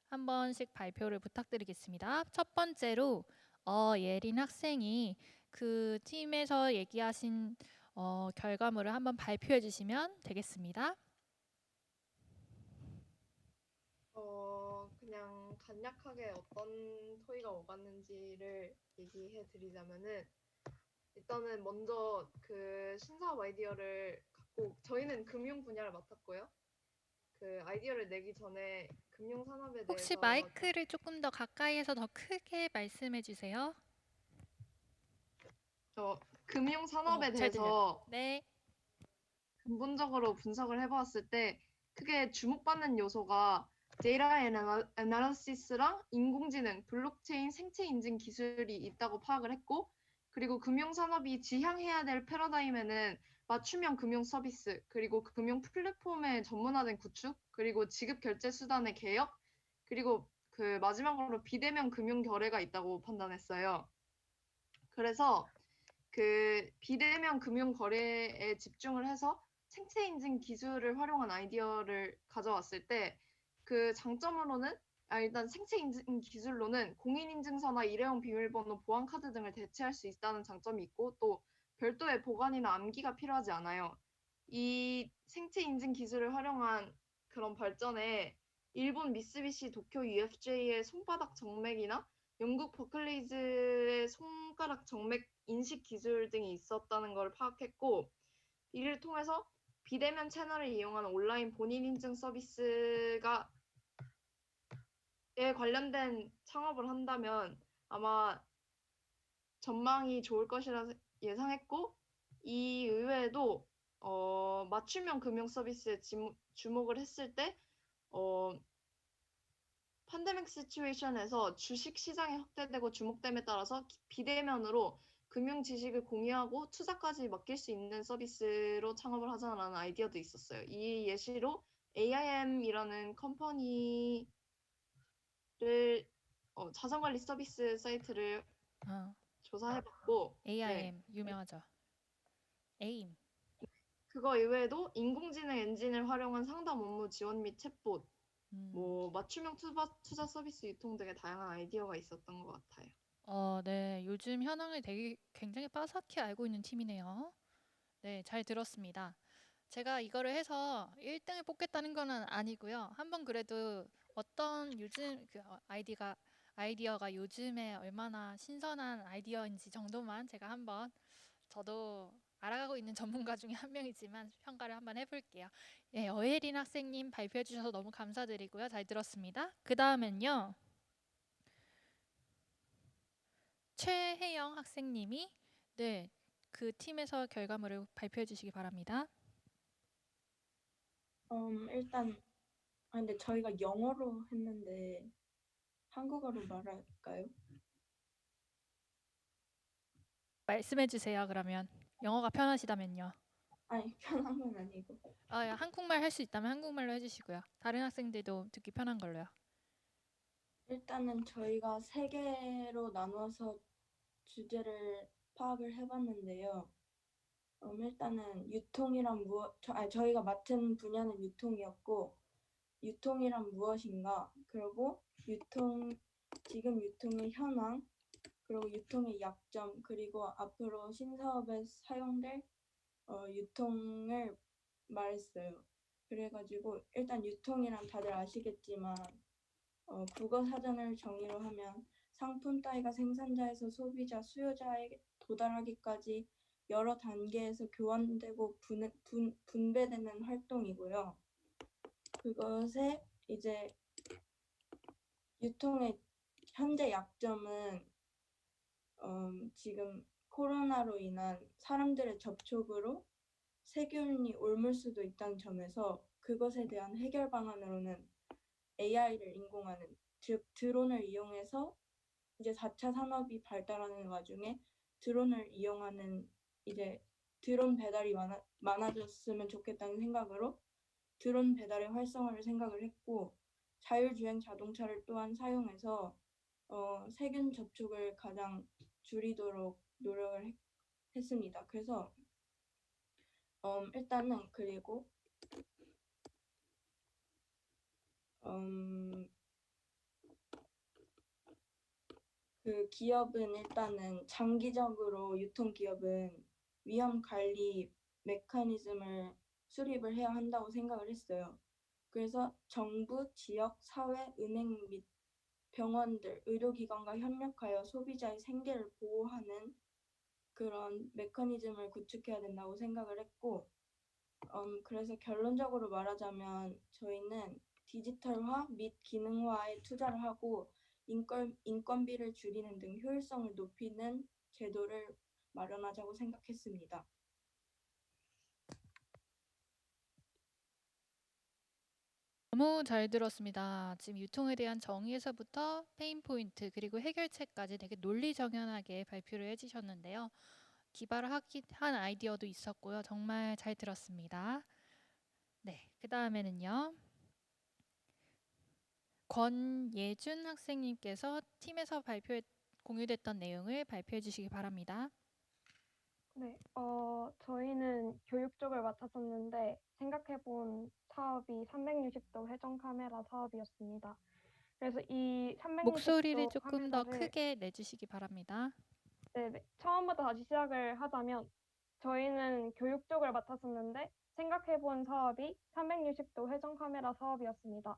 S1: 한 번씩 발표를 부탁드리겠습니다. 첫 번째로 예린 학생이 그 팀에서 얘기하신 결과물을 한번 발표해 주시면 되겠습니다.
S2: 그냥 간략하게 어떤 토의가 오갔는지를 얘기해 드리자면은 일단은 먼저 그 신사업 아이디어를 갖고 저희는 금융 분야를 맡았고요. 그 아이디어를 내기 전에 금융 산업에
S1: 혹시
S2: 대해서
S1: 마이크를 조금 더 가까이에서 더 크게 말씀해 주세요.
S2: 저 금융 산업에
S1: 잘 들려요.
S2: 대해서
S1: 네.
S2: 근본적으로 분석을 해보았을 때 크게 주목받는 요소가 데이터 애널리시스랑 인공지능, 블록체인, 생체 인증 기술이 있다고 파악을 했고, 그리고 금융산업이 지향해야 될 패러다임에는 맞춤형 금융 서비스, 그리고 금융 플랫폼의 전문화된 구축, 그리고 지급 결제 수단의 개혁, 그리고 그 마지막으로 비대면 금융 결례가 있다고 판단했어요. 그래서 그 비대면 금융 거래에 집중을 해서 생체 인증 기술을 활용한 아이디어를 가져왔을 때 그 장점으로는 일단 생체 인증 기술로는 공인인증서나 일회용 비밀번호, 보안 카드 등을 대체할 수 있다는 장점이 있고 또 별도의 보관이나 암기가 필요하지 않아요. 이 생체 인증 기술을 활용한 그런 발전에 일본 미쓰비시 도쿄 UFJ의 손바닥 정맥이나 영국 버클리즈의 손가락 정맥 인식 기술 등이 있었다는 걸 파악했고, 이를 통해서 비대면 채널을 이용한 온라인 본인 인증 서비스가 에 관련된 창업을 한다면 아마 전망이 좋을 것이라 예상했고, 이 의외에도 맞춤형 금융 서비스에 주목을 했을 때 어, 팬데믹 시츄에이션에서 주식 시장이 확대되고 주목됨에 따라서 비대면으로 금융 지식을 공유하고 투자까지 맡길 수 있는 서비스로 창업을 하자라는 아이디어도 있었어요. 이 예시로 AIM이라는 컴퍼니를 자산관리 서비스 사이트를
S1: 어,
S2: 조사해봤고, 네,
S1: AIM 유명하죠. AIM.
S2: 그거 이외에도 인공지능 엔진을 활용한 상담 업무 지원 및 챗봇,
S1: 음.
S2: 뭐 맞춤형 투자 서비스 유통 등의 다양한 아이디어가 있었던 것 같아요.
S1: 네. 요즘 현황을 되게 굉장히 빠삭히 알고 있는 팀이네요. 네, 잘 들었습니다. 제가 이거를 해서 1등을 뽑겠다는 건 아니고요. 한번 그래도 어떤 요즘 아이디어가 요즘에 얼마나 신선한 아이디어인지 정도만 제가 한번 저도 알아가고 있는 전문가 중에 한 명이지만 평가를 한번 해볼게요. 예, 어예린 학생님 발표해 주셔서 너무 감사드리고요. 잘 들었습니다. 그 다음엔요. 최혜영 학생님이 네, 그 팀에서 결과물을 발표해 주시기 바랍니다.
S3: 일단, 근데 저희가 영어로 했는데 한국어로 말할까요?
S1: 말씀해 주세요. 그러면 영어가 편하시다면요.
S3: 아니, 편한 건 아니고.
S1: 예, 한국말 할 수 있다면 한국말로 해주시고요. 다른 학생들도 듣기 편한 걸로요.
S3: 일단은 저희가 세 개로 나눠서 주제를 파악을 해봤는데요. 일단은 유통이란 저희가 맡은 분야는 유통이었고, 유통이란 무엇인가, 그리고 지금 유통의 현황, 그리고 유통의 약점, 그리고 앞으로 신사업에 사용될 유통을 말했어요. 그래가지고 일단 유통이란 다들 아시겠지만 국어 사전을 정의로 하면 상품 따위가 생산자에서 소비자, 수요자에게 도달하기까지 여러 단계에서 교환되고 분배되는 활동이고요. 그것에 이제 유통의 현재 약점은 지금 코로나로 인한 사람들의 접촉으로 세균이 옮을 수도 있다는 점에서 그것에 대한 해결 방안으로는 AI를 인공하는, 즉 드론을 이용해서 이제 4차 산업이 발달하는 와중에 드론을 이용하는 이제 드론 배달이 많아졌으면 좋겠다는 생각으로 드론 배달의 활성화를 생각을 했고, 자율주행 자동차를 또한 사용해서 세균 접촉을 가장 줄이도록 노력을 했습니다. 그래서 일단은 그리고 그 기업은 일단은 장기적으로 유통기업은 위험 관리 메커니즘을 수립을 해야 한다고 생각을 했어요. 그래서 정부, 지역, 사회, 은행 및 병원들, 의료기관과 협력하여 소비자의 생계를 보호하는 그런 메커니즘을 구축해야 된다고 생각을 했고, 그래서 결론적으로 말하자면 저희는 디지털화 및 기능화에 투자를 하고 인건비를 줄이는 등 효율성을 높이는 제도를 마련하자고 생각했습니다.
S1: 너무 잘 들었습니다. 지금 유통에 대한 정의에서부터 페인 포인트 그리고 해결책까지 되게 논리정연하게 발표를 해주셨는데요. 한 아이디어도 있었고요. 정말 잘 들었습니다. 네, 그 다음에는요. 권예준 학생님께서 팀에서 공유됐던 내용을 발표해 주시기 바랍니다.
S4: 네, 저희는 교육 쪽을 맡았었는데 생각해본 사업이 360도 회전 카메라 사업이었습니다. 그래서 이
S1: 목소리를
S4: 360도
S1: 조금 더
S4: 카메라를
S1: 크게 내주시기 바랍니다.
S4: 네, 처음부터 다시 시작을 하자면 저희는 교육 쪽을 맡았었는데 생각해본 사업이 360도 회전 카메라 사업이었습니다.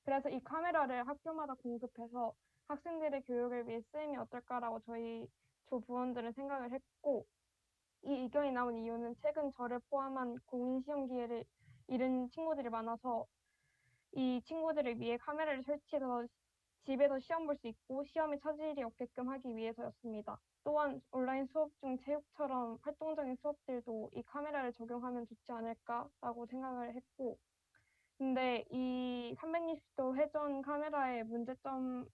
S4: 그래서 이 카메라를 학교마다 공급해서 학생들의 교육을 위해 쓰임이 어떨까라고 저희 조부원들은 생각을 했고 이 의견이 나온 이유는 최근 저를 포함한 공인 시험 기회를 잃은 친구들이 많아서 이 친구들을 위해 카메라를 설치해서 집에서 시험 볼 수 있고 시험에 차질이 없게끔 하기 위해서였습니다. 또한 온라인 수업 중 체육처럼 활동적인 수업들도 이 카메라를 적용하면 좋지 않을까라고 생각을 했고 근데 이 360도 회전 카메라의 문제점이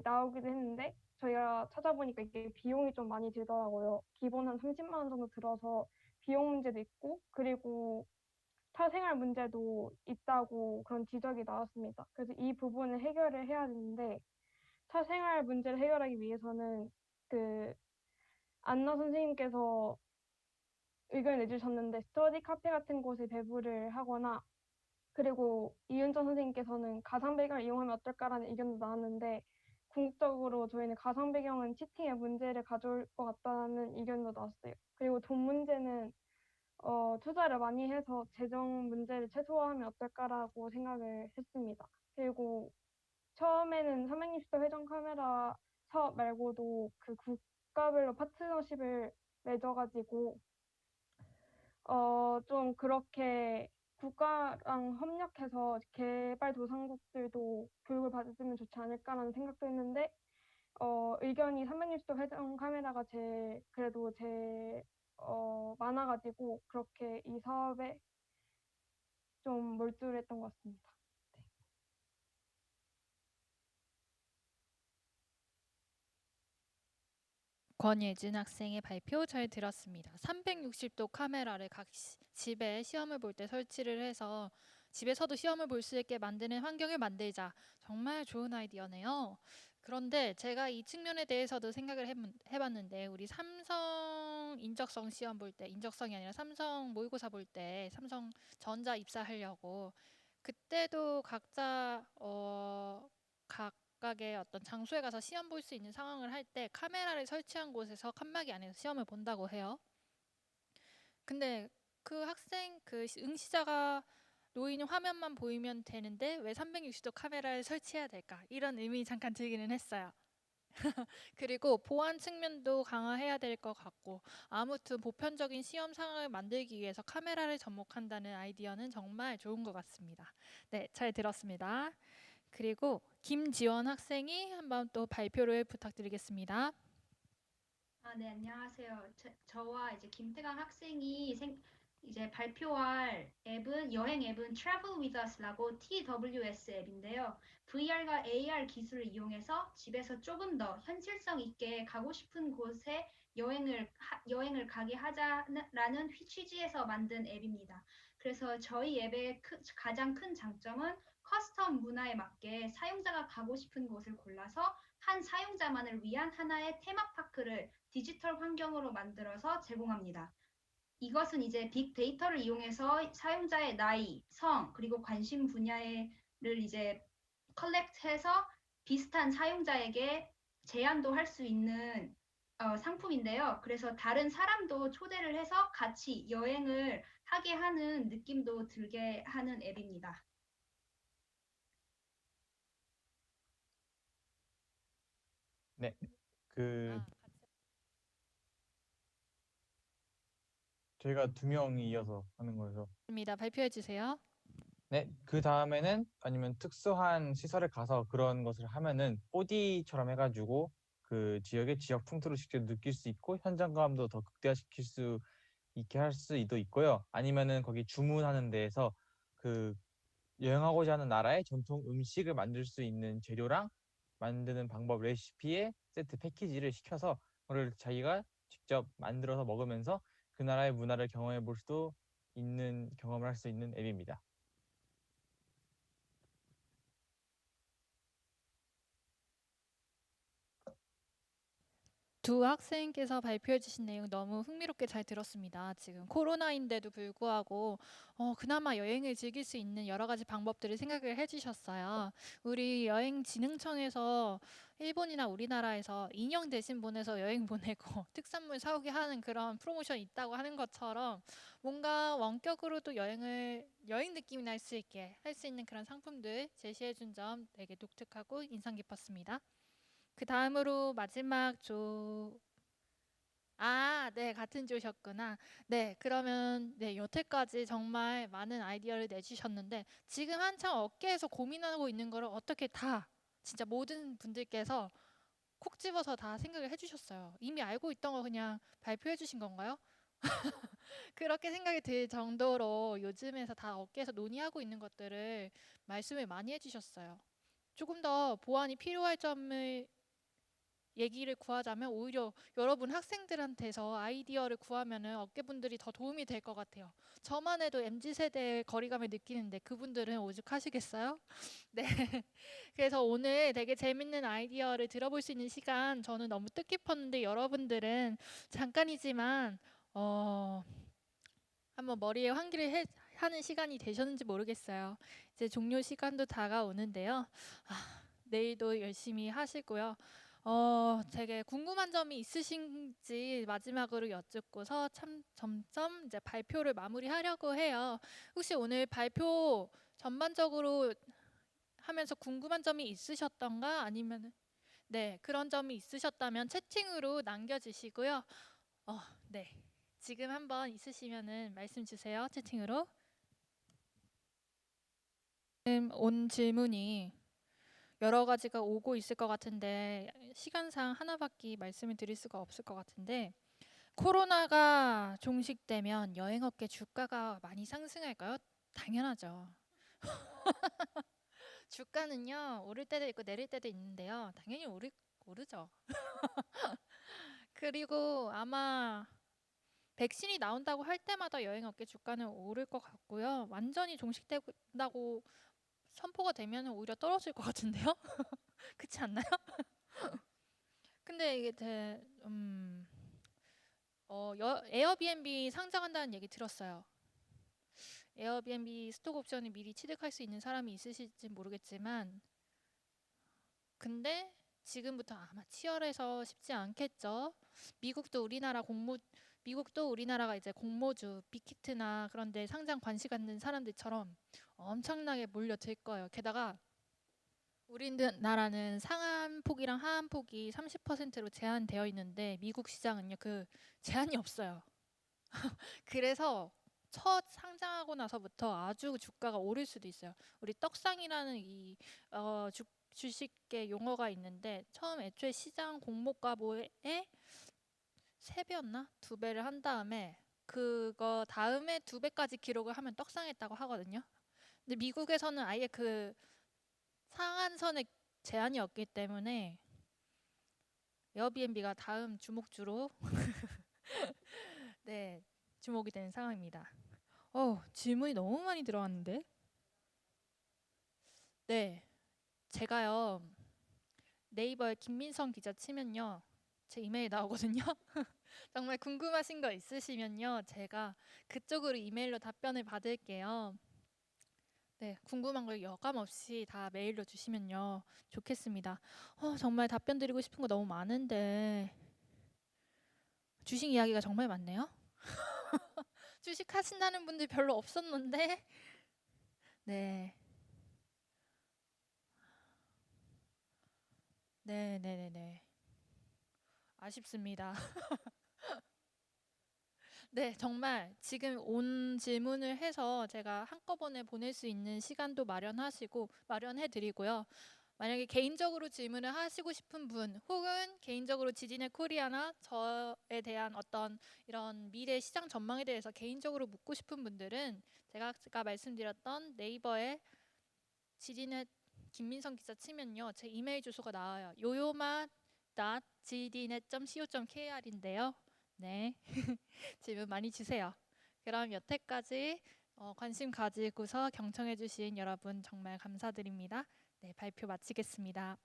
S4: 나오기도 했는데 저희가 찾아보니까 이게 비용이 좀 많이 들더라고요. 기본 한 30만 원 정도 들어서 비용 문제도 있고 그리고 사생활 문제도 있다고 그런 지적이 나왔습니다. 그래서 이 부분을 해결을 해야 되는데 사생활 문제를 해결하기 위해서는 그 안나 선생님께서 의견을 내주셨는데 스터디 카페 같은 곳에 배부를 하거나 그리고 이은정 선생님께서는 가상 배경을 이용하면 어떨까라는 의견도 나왔는데 궁극적으로 저희는 가상 배경은 치팅에 문제를 가져올 것 같다는 의견도 나왔어요. 그리고 돈 문제는 투자를 많이 해서 재정 문제를 최소화하면 어떨까라고 생각을 했습니다. 그리고 처음에는 360도 회전 카메라 사업 말고도 그 국가별로 파트너십을 맺어가지고 좀 그렇게 국가랑 협력해서 개발도상국들도 교육을 받으면 좋지 않을까라는 생각도 했는데 의견이 360도 회전 카메라가 그래도 많아가지고 그렇게 이 사업에 좀 몰두를 했던 것 같습니다. 네.
S1: 권예진 학생의 발표 잘 들었습니다. 360도 카메라를 각 집에 시험을 볼 때 설치를 해서 집에서도 시험을 볼 수 있게 만드는 환경을 만들자. 정말 좋은 아이디어네요. 그런데 제가 이 측면에 대해서도 생각을 해봤는데 우리 삼성 인적성 시험 볼 때, 인적성이 아니라 삼성 모의고사 볼 때 삼성 전자 입사하려고 그때도 각각의 어떤 장소에 가서 시험 볼 수 있는 상황을 할 때 카메라를 설치한 곳에서 칸막이 안에서 시험을 본다고 해요. 근데 그 응시자가 놓이는 화면만 보이면 되는데 왜 360도 카메라를 설치해야 될까? 이런 의문이 잠깐 들기는 했어요. 그리고 보안 측면도 강화해야 될 것 같고 아무튼 보편적인 시험 상황을 만들기 위해서 카메라를 접목한다는 아이디어는 정말 좋은 것 같습니다. 네, 잘 들었습니다. 그리고 김지원 학생이 한번 또 발표를 부탁드리겠습니다.
S5: 네, 안녕하세요. 저와 이제 김태강 학생이 이제 발표할 앱은 여행 앱은 Travel with Us라고 TWS 앱인데요. VR과 AR 기술을 이용해서 집에서 조금 더 현실성 있게 가고 싶은 곳에 여행을 가게 하자라는 취지에서 만든 앱입니다. 그래서 저희 앱의 가장 큰 장점은 커스텀 문화에 맞게 사용자가 가고 싶은 곳을 골라서 한 사용자만을 위한 하나의 테마파크를 디지털 환경으로 만들어서 제공합니다. 이것은 이제 빅데이터를 이용해서 사용자의 나이, 성, 그리고 관심 분야를 이제 컬렉트해서 비슷한 사용자에게 제안도 할 수 있는 상품인데요. 그래서 다른 사람도 초대를 해서 같이 여행을 하게 하는 느낌도 들게 하는 앱입니다.
S6: 네, 그 저희가 두 명이 이어서 하는 거죠.
S1: 입니다. 발표해 주세요.
S6: 네, 그 다음에는 아니면 특수한 시설에 가서 그런 것을 하면은 4D처럼 해가지고 그 지역의 지역 풍토를 직접 느낄 수 있고 현장감도 더 극대화시킬 수 있게 할 수도 있고요. 아니면은 거기 주문하는 데에서 그 여행하고자 하는 나라의 전통 음식을 만들 수 있는 재료랑 만드는 방법 레시피에 세트 패키지를 시켜서 그걸 자기가 직접 만들어서 먹으면서 그 나라의 문화를 경험해 볼 수도 있는 경험을 할 수 있는 앱입니다.
S1: 두 학생께서 발표해 주신 내용 너무 흥미롭게 잘 들었습니다. 지금 코로나인데도 불구하고 그나마 여행을 즐길 수 있는 여러 가지 방법들을 생각을 해 주셨어요. 우리 여행진흥청에서 일본이나 우리나라에서 인형 대신 보내서 여행 보내고 특산물 사오게 하는 그런 프로모션이 있다고 하는 것처럼 뭔가 원격으로도 여행 느낌이 날 수 있게 할 수 있는 그런 상품들 제시해 준 점 되게 독특하고 인상 깊었습니다. 그 다음으로 마지막 네, 같은 조셨구나. 네, 그러면 네, 여태까지 정말 많은 아이디어를 내주셨는데 지금 한창 업계에서 고민하고 있는 거를 어떻게 다 진짜 모든 분들께서 콕 집어서 다 생각을 해주셨어요. 이미 알고 있던 거 그냥 발표해 주신 건가요? 그렇게 생각이 들 정도로 요즘에서 다 업계에서 논의하고 있는 것들을 말씀을 많이 해주셨어요. 조금 더 보완이 필요할 점을 얘기를 구하자면 오히려 여러분 학생들한테서 아이디어를 구하면은 업계분들이 더 도움이 될 것 같아요. 저만 해도 MZ세대의 거리감을 느끼는데 그분들은 오죽하시겠어요? 네. 그래서 오늘 되게 재밌는 아이디어를 들어볼 수 있는 시간 저는 너무 뜻깊었는데 여러분들은 잠깐이지만 한번 머리에 환기를 하는 시간이 되셨는지 모르겠어요. 이제 종료 시간도 다가오는데요. 내일도 열심히 하시고요. 되게 궁금한 점이 있으신지 마지막으로 여쭙고서 점점 이제 발표를 마무리하려고 해요. 혹시 오늘 발표 전반적으로 하면서 궁금한 점이 있으셨던가 아니면 네, 그런 점이 있으셨다면 채팅으로 남겨주시고요. 네, 지금 한번 있으시면은 말씀 주세요. 채팅으로. 지금 온 질문이 여러 가지가 오고 있을 것 같은데 시간상 하나밖에 말씀을 드릴 수가 없을 것 같은데 코로나가 종식되면 여행업계 주가가 많이 상승할까요? 당연하죠. 주가는요 오를 때도 있고 내릴 때도 있는데요. 당연히 오르죠. 그리고 아마 백신이 나온다고 할 때마다 여행업계 주가는 오를 것 같고요. 완전히 종식된다고 선포가 되면 오히려 떨어질 것 같은데요. 그렇지 않나요? 근데 이게 에어비앤비 상장한다는 얘기 들었어요. 에어비앤비 스톡 옵션을 미리 취득할 수 있는 사람이 있으실지 모르겠지만 근데 지금부터 아마 치열해서 쉽지 않겠죠. 미국도 우리나라가 이제 공모주 빅히트나 그런 데 상장 관심 갖는 사람들처럼 엄청나게 몰려들 거예요. 게다가 우리나라는 상한폭이랑 하한폭이 30%로 제한되어 있는데 미국 시장은요 그 제한이 없어요. 그래서 첫 상장하고 나서부터 아주 주가가 오를 수도 있어요. 우리 떡상이라는 이 주식계 용어가 있는데 처음 애초에 시장 공모가보에 3배였나? 2배를 한 다음에 그거 다음에 2배까지 기록을 하면 떡상했다고 하거든요. 근데 미국에서는 아예 그 상한선에 제한이 없기 때문에 에어비앤비가 다음 주목주로 네, 주목이 되는 상황입니다. 질문이 너무 많이 들어왔는데. 네, 제가요 네이버에 김민성 기자 치면요 제 이메일 나오거든요. 정말 궁금하신 거 있으시면요 제가 그쪽으로 이메일로 답변을 받을게요. 네, 궁금한 걸 여감 없이 다 메일로 주시면요 좋겠습니다. 정말 답변 드리고 싶은 거 너무 많은데 주식 이야기가 정말 많네요. 주식 하신다는 분들 별로 없었는데 네. 네. 아쉽습니다. 네, 정말 지금 온 질문을 해서 제가 한꺼번에 보낼 수 있는 시간도 마련해 드리고요. 만약에 개인적으로 질문을 하시고 싶은 분 혹은 개인적으로 지진의 코리아나 저에 대한 어떤 이런 미래 시장 전망에 대해서 개인적으로 묻고 싶은 분들은 제가 아까 말씀드렸던 네이버에 지진의 김민성 기자 치면요 제 이메일 주소가 나와요. yoyoma.gdnet.co.kr인데요. 네. 질문 많이 주세요. 그럼 여태까지 관심 가지고서 경청해 주신 여러분 정말 감사드립니다. 네, 발표 마치겠습니다.